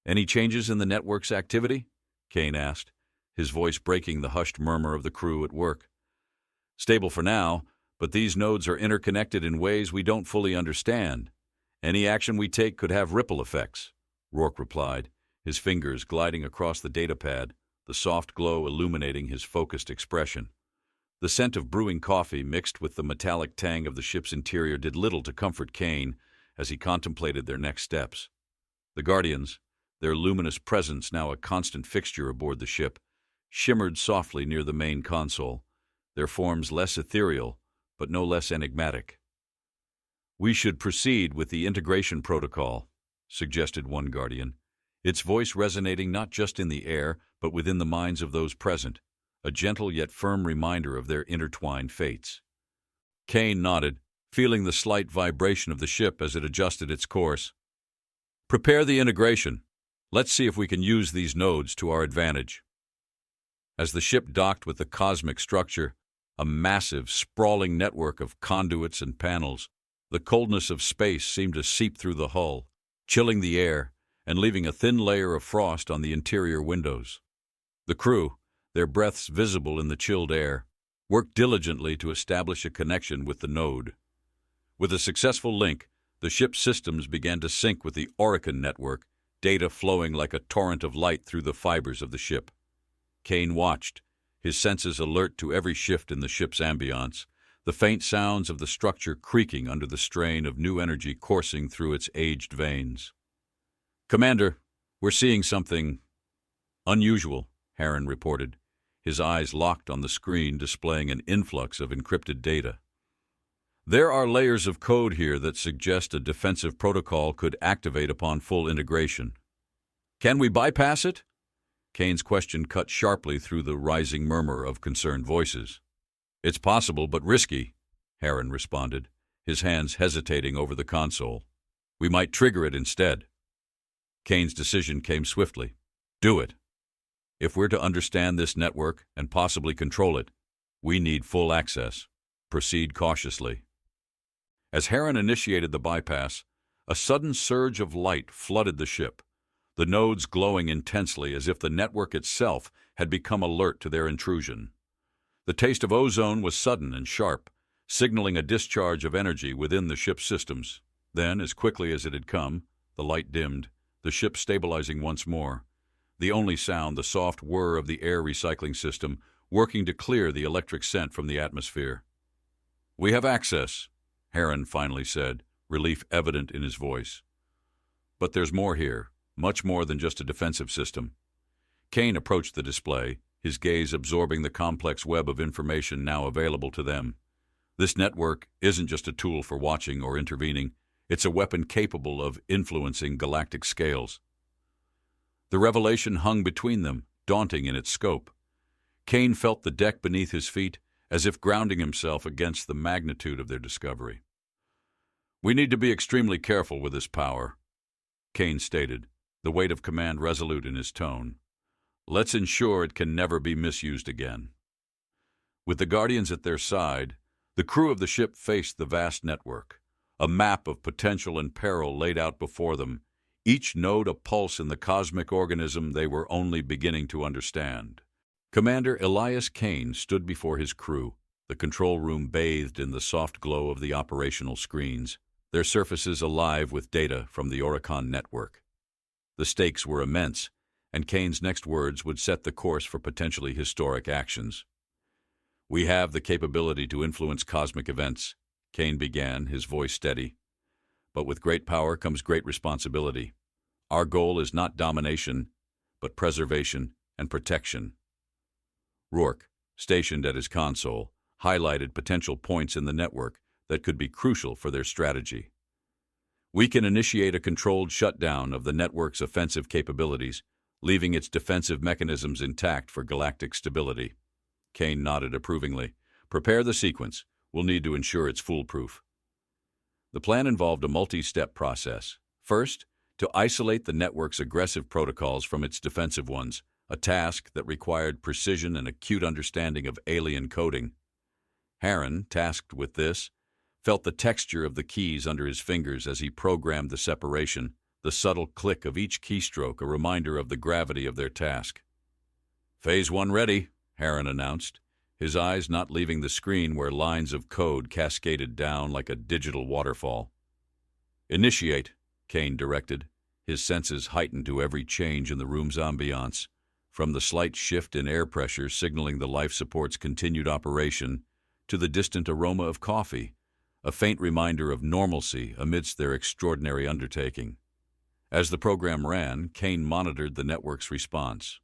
"Any changes in the network's activity?" Kane asked, his voice breaking the hushed murmur of the crew at work. "Stable for now, but these nodes are interconnected in ways we don't fully understand. Any action we take could have ripple effects," Rourke replied, his fingers gliding across the datapad, the soft glow illuminating his focused expression. The scent of brewing coffee mixed with the metallic tang of the ship's interior did little to comfort Kane as he contemplated their next steps. The Guardians, their luminous presence now a constant fixture aboard the ship, shimmered softly near the main console, their forms less ethereal, but no less enigmatic. "We should proceed with the integration protocol," suggested one Guardian, its voice resonating not just in the air, but within the minds of those present, a gentle yet firm reminder of their intertwined fates. Kane nodded, feeling the slight vibration of the ship as it adjusted its course. "Prepare the integration. Let's see if we can use these nodes to our advantage." As the ship docked with the cosmic structure, a massive, sprawling network of conduits and panels, the coldness of space seemed to seep through the hull, chilling the air and leaving a thin layer of frost on the interior windows. The crew, their breaths visible in the chilled air, worked diligently to establish a connection with the node. With a successful link, the ship's systems began to sync with the Oracan network, data flowing like a torrent of light through the fibers of the ship. Kane watched, his senses alert to every shift in the ship's ambience, the faint sounds of the structure creaking under the strain of new energy coursing through its aged veins. "Commander, we're seeing something unusual," Harren reported, his eyes locked on the screen displaying an influx of encrypted data. "There are layers of code here that suggest a defensive protocol could activate upon full integration. Can we bypass it?" Kane's question cut sharply through the rising murmur of concerned voices. "It's possible, but risky," Harren responded, his hands hesitating over the console. "We might trigger it instead." Kane's decision came swiftly. "Do it. If we're to understand this network and possibly control it, we need full access. Proceed cautiously." As Harren initiated the bypass, a sudden surge of light flooded the ship, the nodes glowing intensely as if the network itself had become alert to their intrusion. The taste of ozone was sudden and sharp, signaling a discharge of energy within the ship's systems. Then, as quickly as it had come, the light dimmed, the ship stabilizing once more. The only sound, the soft whir of the air recycling system, working to clear the electric scent from the atmosphere. "We have access," Harren finally said, relief evident in his voice. "But there's more here, much more than just a defensive system." Kane approached the display, his gaze absorbing the complex web of information now available to them. This network isn't just a tool for watching or intervening, it's a weapon capable of influencing galactic scales. The revelation hung between them, daunting in its scope. Kane felt the deck beneath his feet, as if grounding himself against the magnitude of their discovery. "We need to be extremely careful with this power," Kane stated, the weight of command resolute in his tone. "Let's ensure it can never be misused again." With the Guardians at their side, the crew of the ship faced the vast network, a map of potential and peril laid out before them, each node a pulse in the cosmic organism they were only beginning to understand. Commander Elias Kane stood before his crew, the control room bathed in the soft glow of the operational screens, their surfaces alive with data from the Oracan network. The stakes were immense, and Kane's next words would set the course for potentially historic actions. "We have the capability to influence cosmic events," Kane began, his voice steady. "But with great power comes great responsibility. Our goal is not domination, but preservation and protection." Rourke, stationed at his console, highlighted potential points in the network that could be crucial for their strategy. "We can initiate a controlled shutdown of the network's offensive capabilities, leaving its defensive mechanisms intact for galactic stability." Kane nodded approvingly. "Prepare the sequence. We'll need to ensure it's foolproof." The plan involved a multi-step process. First, to isolate the network's aggressive protocols from its defensive ones, a task that required precision and acute understanding of alien coding. Harren, tasked with this, felt the texture of the keys under his fingers as he programmed the separation, the subtle click of each keystroke a reminder of the gravity of their task. "Phase 1 ready," Harren announced, his eyes not leaving the screen where lines of code cascaded down like a digital waterfall. "Initiate," Kane directed, his senses heightened to every change in the room's ambiance, from the slight shift in air pressure signaling the life support's continued operation to the distant aroma of coffee, a faint reminder of normalcy amidst their extraordinary undertaking. As the program ran, Kane monitored the network's response.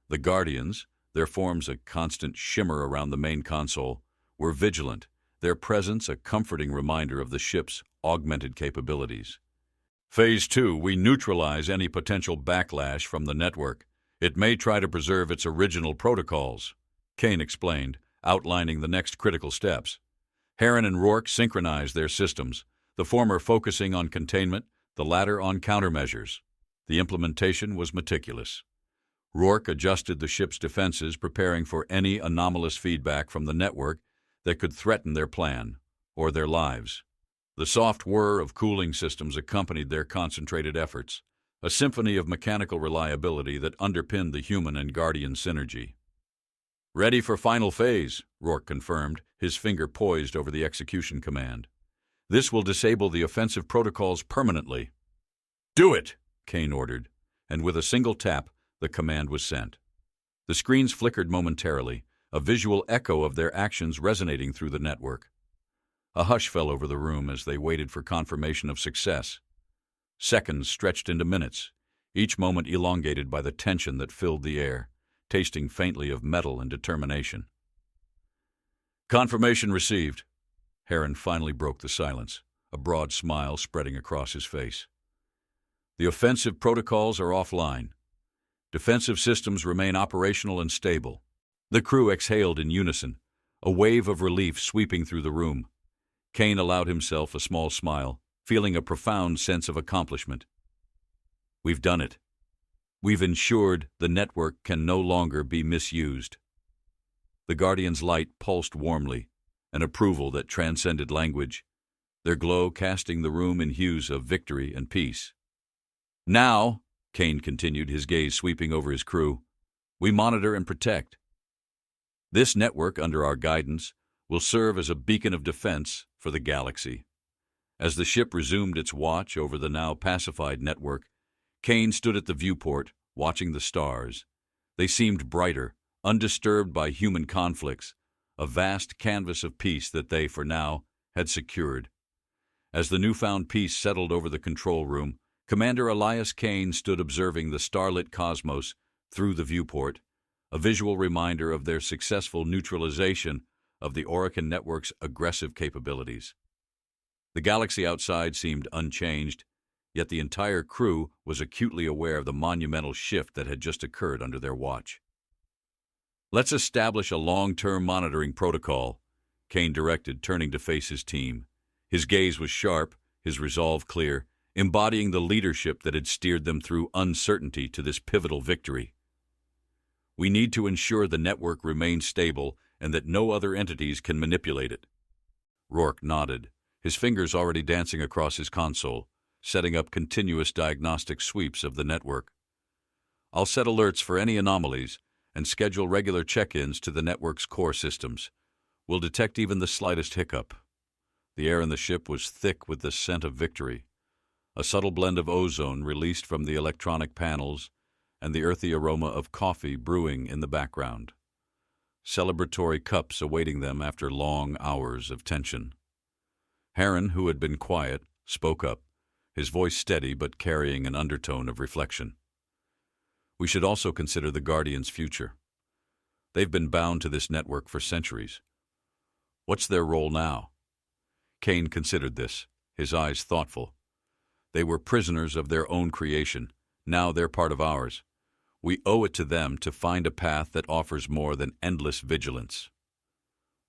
The Guardians, their forms a constant shimmer around the main console, were vigilant, their presence a comforting reminder of the ship's augmented capabilities. "Phase 2, we neutralize any potential backlash from the network. It may try to preserve its original protocols," Kane explained, outlining the next critical steps. Harren and Rourke synchronized their systems, the former focusing on containment, the latter on countermeasures. The implementation was meticulous. Rourke adjusted the ship's defenses, preparing for any anomalous feedback from the network that could threaten their plan or their lives. The soft whir of cooling systems accompanied their concentrated efforts, a symphony of mechanical reliability that underpinned the human and Guardian synergy. Ready for final phase, Rourke confirmed, his finger poised over the execution command. This will disable the offensive protocols permanently. Do it, Kane ordered, and with a single tap, the command was sent. The screens flickered momentarily, a visual echo of their actions resonating through the network. A hush fell over the room as they waited for confirmation of success. Seconds stretched into minutes, each moment elongated by the tension that filled the air, tasting faintly of metal and determination. Confirmation received. Heron finally broke the silence, a broad smile spreading across his face. The offensive protocols are offline. Defensive systems remain operational and stable. The crew exhaled in unison, a wave of relief sweeping through the room. Kane allowed himself a small smile, feeling a profound sense of accomplishment. We've done it. We've ensured the network can no longer be misused. The Guardian's light pulsed warmly, an approval that transcended language, their glow casting the room in hues of victory and peace. Now, Kane continued, his gaze sweeping over his crew, we monitor and protect. This network, under our guidance, will serve as a beacon of defense for the galaxy. As the ship resumed its watch over the now pacified network, Kane stood at the viewport, watching the stars. They seemed brighter, undisturbed by human conflicts, a vast canvas of peace that they, for now, had secured. As the newfound peace settled over the control room, Commander Elias Kane stood observing the starlit cosmos through the viewport, a visual reminder of their successful neutralization of the Oracan network's aggressive capabilities. The galaxy outside seemed unchanged, yet the entire crew was acutely aware of the monumental shift that had just occurred under their watch. Let's establish a long-term monitoring protocol, Kane directed, turning to face his team. His gaze was sharp, his resolve clear, embodying the leadership that had steered them through uncertainty to this pivotal victory. We need to ensure the network remains stable and that no other entities can manipulate it. Rourke nodded, his fingers already dancing across his console, setting up continuous diagnostic sweeps of the network. I'll set alerts for any anomalies and schedule regular check-ins to the network's core systems. We'll detect even the slightest hiccup. The air in the ship was thick with the scent of victory, a subtle blend of ozone released from the electronic panels and the earthy aroma of coffee brewing in the background. Celebratory cups awaiting them after long hours of tension. Heron, who had been quiet, spoke up, his voice steady but carrying an undertone of reflection. We should also consider the Guardians' future. They've been bound to this network for centuries. What's their role now? Kane considered this, his eyes thoughtful. They were prisoners of their own creation. Now they're part of ours. We owe it to them to find a path that offers more than endless vigilance.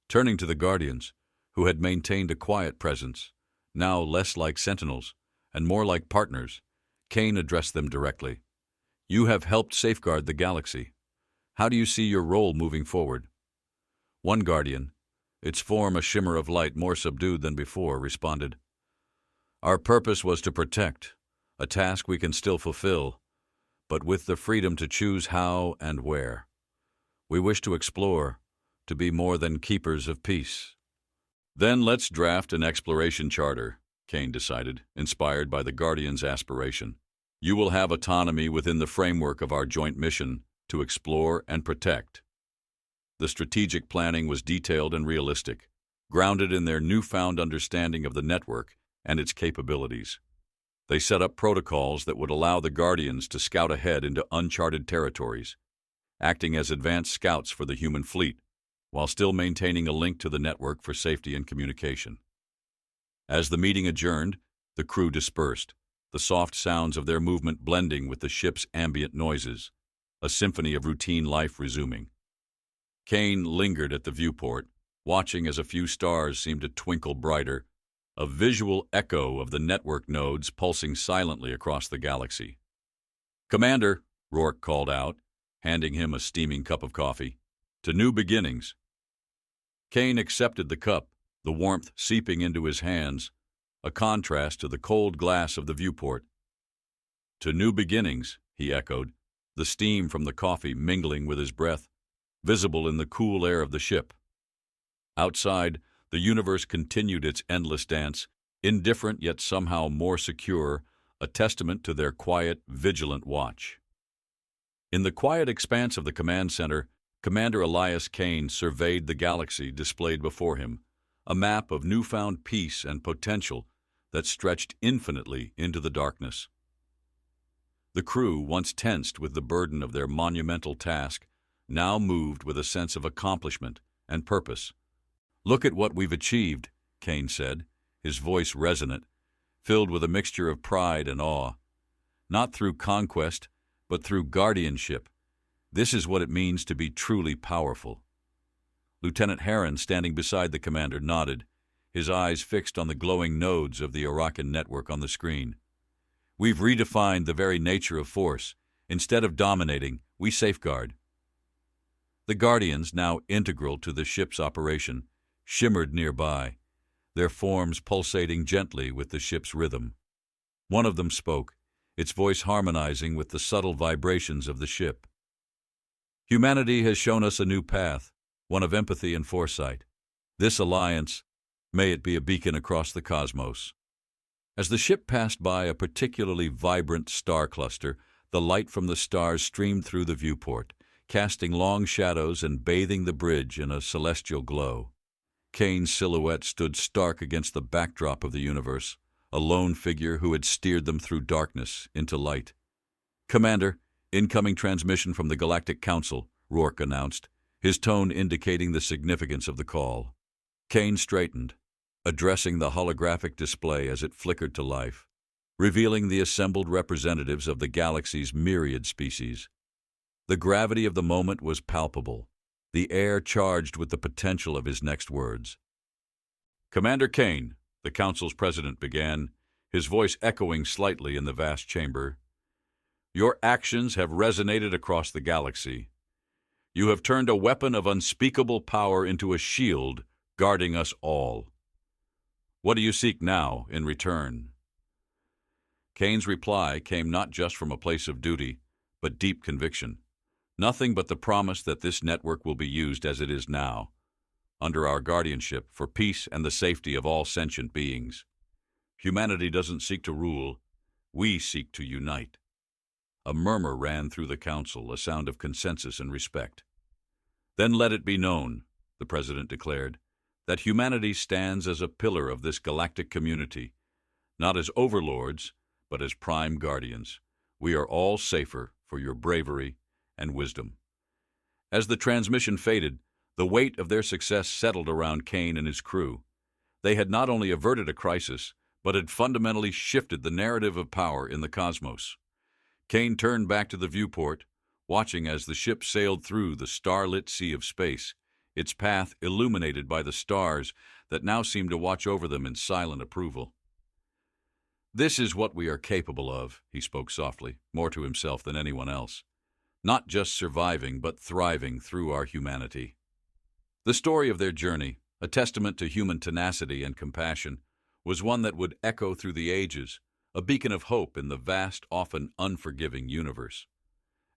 Turning to the Guardians, who had maintained a quiet presence, now less like sentinels and more like partners, Kane addressed them directly. You have helped safeguard the galaxy. How do you see your role moving forward? One Guardian, its form a shimmer of light more subdued than before, responded. Our purpose was to protect, a task we can still fulfill, but with the freedom to choose how and where. We wish to explore, to be more than keepers of peace. Then let's draft an exploration charter, Kane decided, inspired by the Guardian's aspiration. You will have autonomy within the framework of our joint mission to explore and protect. The strategic planning was detailed and realistic, grounded in their newfound understanding of the network and its capabilities. They set up protocols that would allow the Guardians to scout ahead into uncharted territories, acting as advanced scouts for the human fleet, while still maintaining a link to the network for safety and communication. As the meeting adjourned, the crew dispersed, the soft sounds of their movement blending with the ship's ambient noises, a symphony of routine life resuming. Kane lingered at the viewport, watching as a few stars seemed to twinkle brighter, a visual echo of the network nodes pulsing silently across the galaxy. Commander, Rourke called out, handing him a steaming cup of coffee. To new beginnings. Kane accepted the cup, the warmth seeping into his hands, a contrast to the cold glass of the viewport. To new beginnings, he echoed, the steam from the coffee mingling with his breath. visible in the cool air of the ship. Outside, the universe continued its endless dance, indifferent yet somehow more secure, a testament to their quiet, vigilant watch. In the quiet expanse of the command center, Commander Elias Kane surveyed the galaxy displayed before him, a map of newfound peace and potential that stretched infinitely into the darkness. The crew, once tensed with the burden of their monumental task, now moved with a sense of accomplishment and purpose. "Look at what we've achieved," Kane said, his voice resonant, filled with a mixture of pride and awe. "Not through conquest, but through guardianship. This is what it means to be truly powerful." Lieutenant Heron, standing beside the commander, nodded, his eyes fixed on the glowing nodes of the Oracan network on the screen. "We've redefined the very nature of force. Instead of dominating, we safeguard." The Guardians, now integral to the ship's operation, shimmered nearby, their forms pulsating gently with the ship's rhythm. One of them spoke, its voice harmonizing with the subtle vibrations of the ship. "Humanity has shown us a new path, one of empathy and foresight. This alliance, may it be a beacon across the cosmos." As the ship passed by a particularly vibrant star cluster, the light from the stars streamed through the viewport, casting long shadows and bathing the bridge in a celestial glow. Kane's silhouette stood stark against the backdrop of the universe, a lone figure who had steered them through darkness into light. "Commander, incoming transmission from the Galactic Council," Rourke announced, his tone indicating the significance of the call. Kane straightened, addressing the holographic display as it flickered to life, revealing the assembled representatives of the galaxy's myriad species. The gravity of the moment was palpable, the air charged with the potential of his next words. "Commander Kane," the Council's president began, his voice echoing slightly in the vast chamber, "your actions have resonated across the galaxy. You have turned a weapon of unspeakable power into a shield guarding us all. What do you seek now in return?" Kane's reply came not just from a place of duty, but deep conviction. Nothing but the promise that this network will be used as it is now, under our guardianship, for peace and the safety of all sentient beings. Humanity doesn't seek to rule, we seek to unite. A murmur ran through the council, a sound of consensus and respect. "Then let it be known," the president declared, "that humanity stands as a pillar of this galactic community, not as overlords, but as prime guardians. We are all safer for your bravery and wisdom." As the transmission faded, the weight of their success settled around Kane and his crew. They had not only averted a crisis, but had fundamentally shifted the narrative of power in the cosmos. Kane turned back to the viewport, watching as the ship sailed through the starlit sea of space, its path illuminated by the stars that now seemed to watch over them in silent approval. "This is what we are capable of," he spoke softly, more to himself than anyone else. "Not just surviving, but thriving through our humanity." The story of their journey, a testament to human tenacity and compassion, was one that would echo through the ages, a beacon of hope in the vast, often unforgiving universe.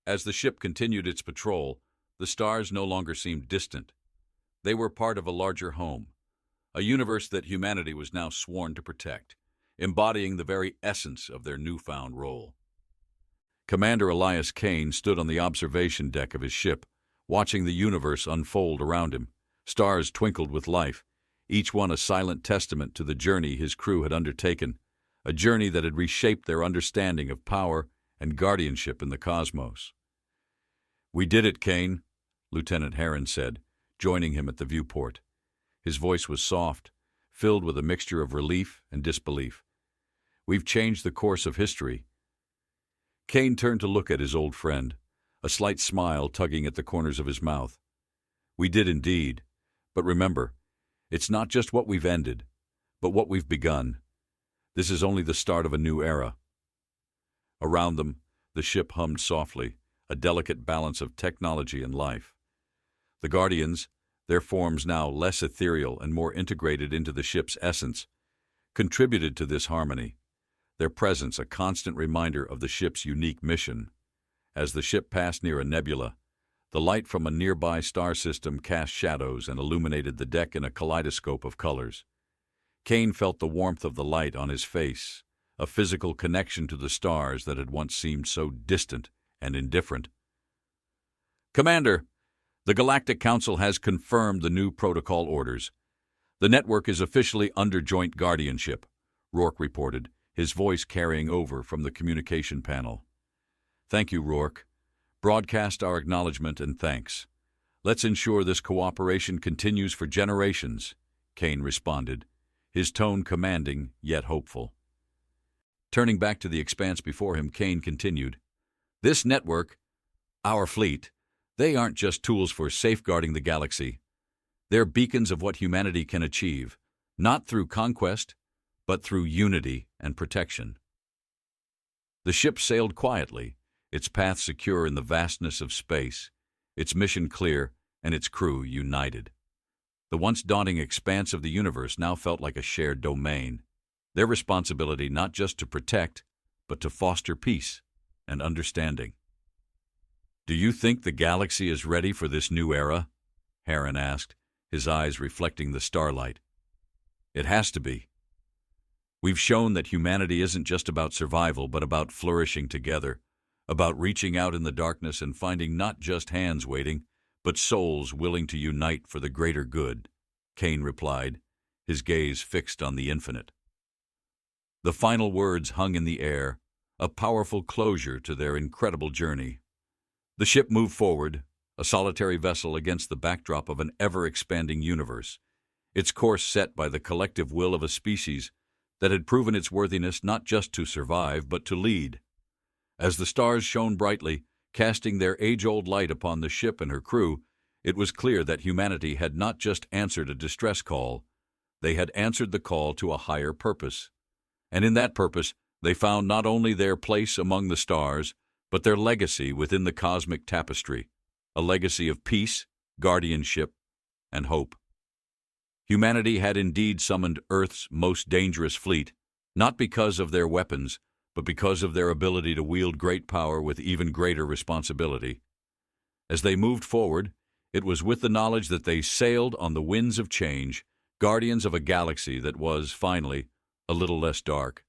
As the ship continued its patrol, the stars no longer seemed distant. They were part of a larger home, a universe that humanity was now sworn to protect, embodying the very essence of their newfound role. Commander Elias Kane stood on the observation deck of his ship, watching the universe unfold around him. Stars twinkled with life, each one a silent testament to the journey his crew had undertaken, a journey that had reshaped their understanding of power and guardianship in the cosmos. "We did it, Kane," Lieutenant Heron said, joining him at the viewport. His voice was soft, filled with a mixture of relief and disbelief. "We've changed the course of history." Kane turned to look at his old friend, a slight smile tugging at the corners of his mouth. "We did indeed, but remember, it's not just what we've ended, but what we've begun. This is only the start of a new era." Around them, the ship hummed softly, a delicate balance of technology and life. The Guardians, their forms now less ethereal and more integrated into the ship's essence, contributed to this harmony, their presence a constant reminder of the ship's unique mission. As the ship passed near a nebula, The light from a nearby star system cast shadows and illuminated the deck in a kaleidoscope of colors. Kane felt the warmth of the light on his face, a physical connection to the stars that had once seemed so distant and indifferent. "Commander, the Galactic Council has confirmed the new protocol orders. The network is officially under joint guardianship," Rourke reported, his voice carrying over from the communication panel. "Thank you, Rourke. Broadcast our acknowledgement and thanks. Let's ensure this cooperation continues for generations," Kane responded, his tone commanding yet hopeful. Turning back to the expanse before him, Kane continued, "This network, our fleet, they aren't just tools for safeguarding the galaxy. They're beacons of what humanity can achieve, not through conquest, but through unity and protection." The ship sailed quietly, its path secure in the vastness of space, its mission clear and its crew united. The once daunting expanse of the universe now felt like a shared domain, their responsibility not just to protect, but to foster peace and understanding. "Do you think the galaxy is ready for this new era?" Heron asked, his eyes reflecting the starlight. "It has to be. We've shown that humanity isn't just about survival, but about flourishing together, about reaching out in the darkness and finding not just hands waiting, but souls willing to unite for the greater good," Kane replied, his gaze fixed on the infinite. The final words hung in the air, a powerful closure to their incredible journey. The ship moved forward, a solitary vessel against the backdrop of an ever-expanding universe, its course set by the collective will of a species that had proven its worthiness not just to survive, but to lead. As the stars shone brightly, casting their age-old light upon the ship and her crew, it was clear that humanity had not just answered a distress call, they had answered the call to a higher purpose. And in that purpose, they found not only their place among the stars, but their legacy within the cosmic tapestry, a legacy of peace, guardianship, and hope. Humanity had indeed summoned Earth's most dangerous fleet, not because of their weapons, but because of their ability to wield great power with even greater responsibility. As they moved forward, it was with the knowledge that they sailed on the winds of change, guardians of a galaxy that was, finally, a little less dark.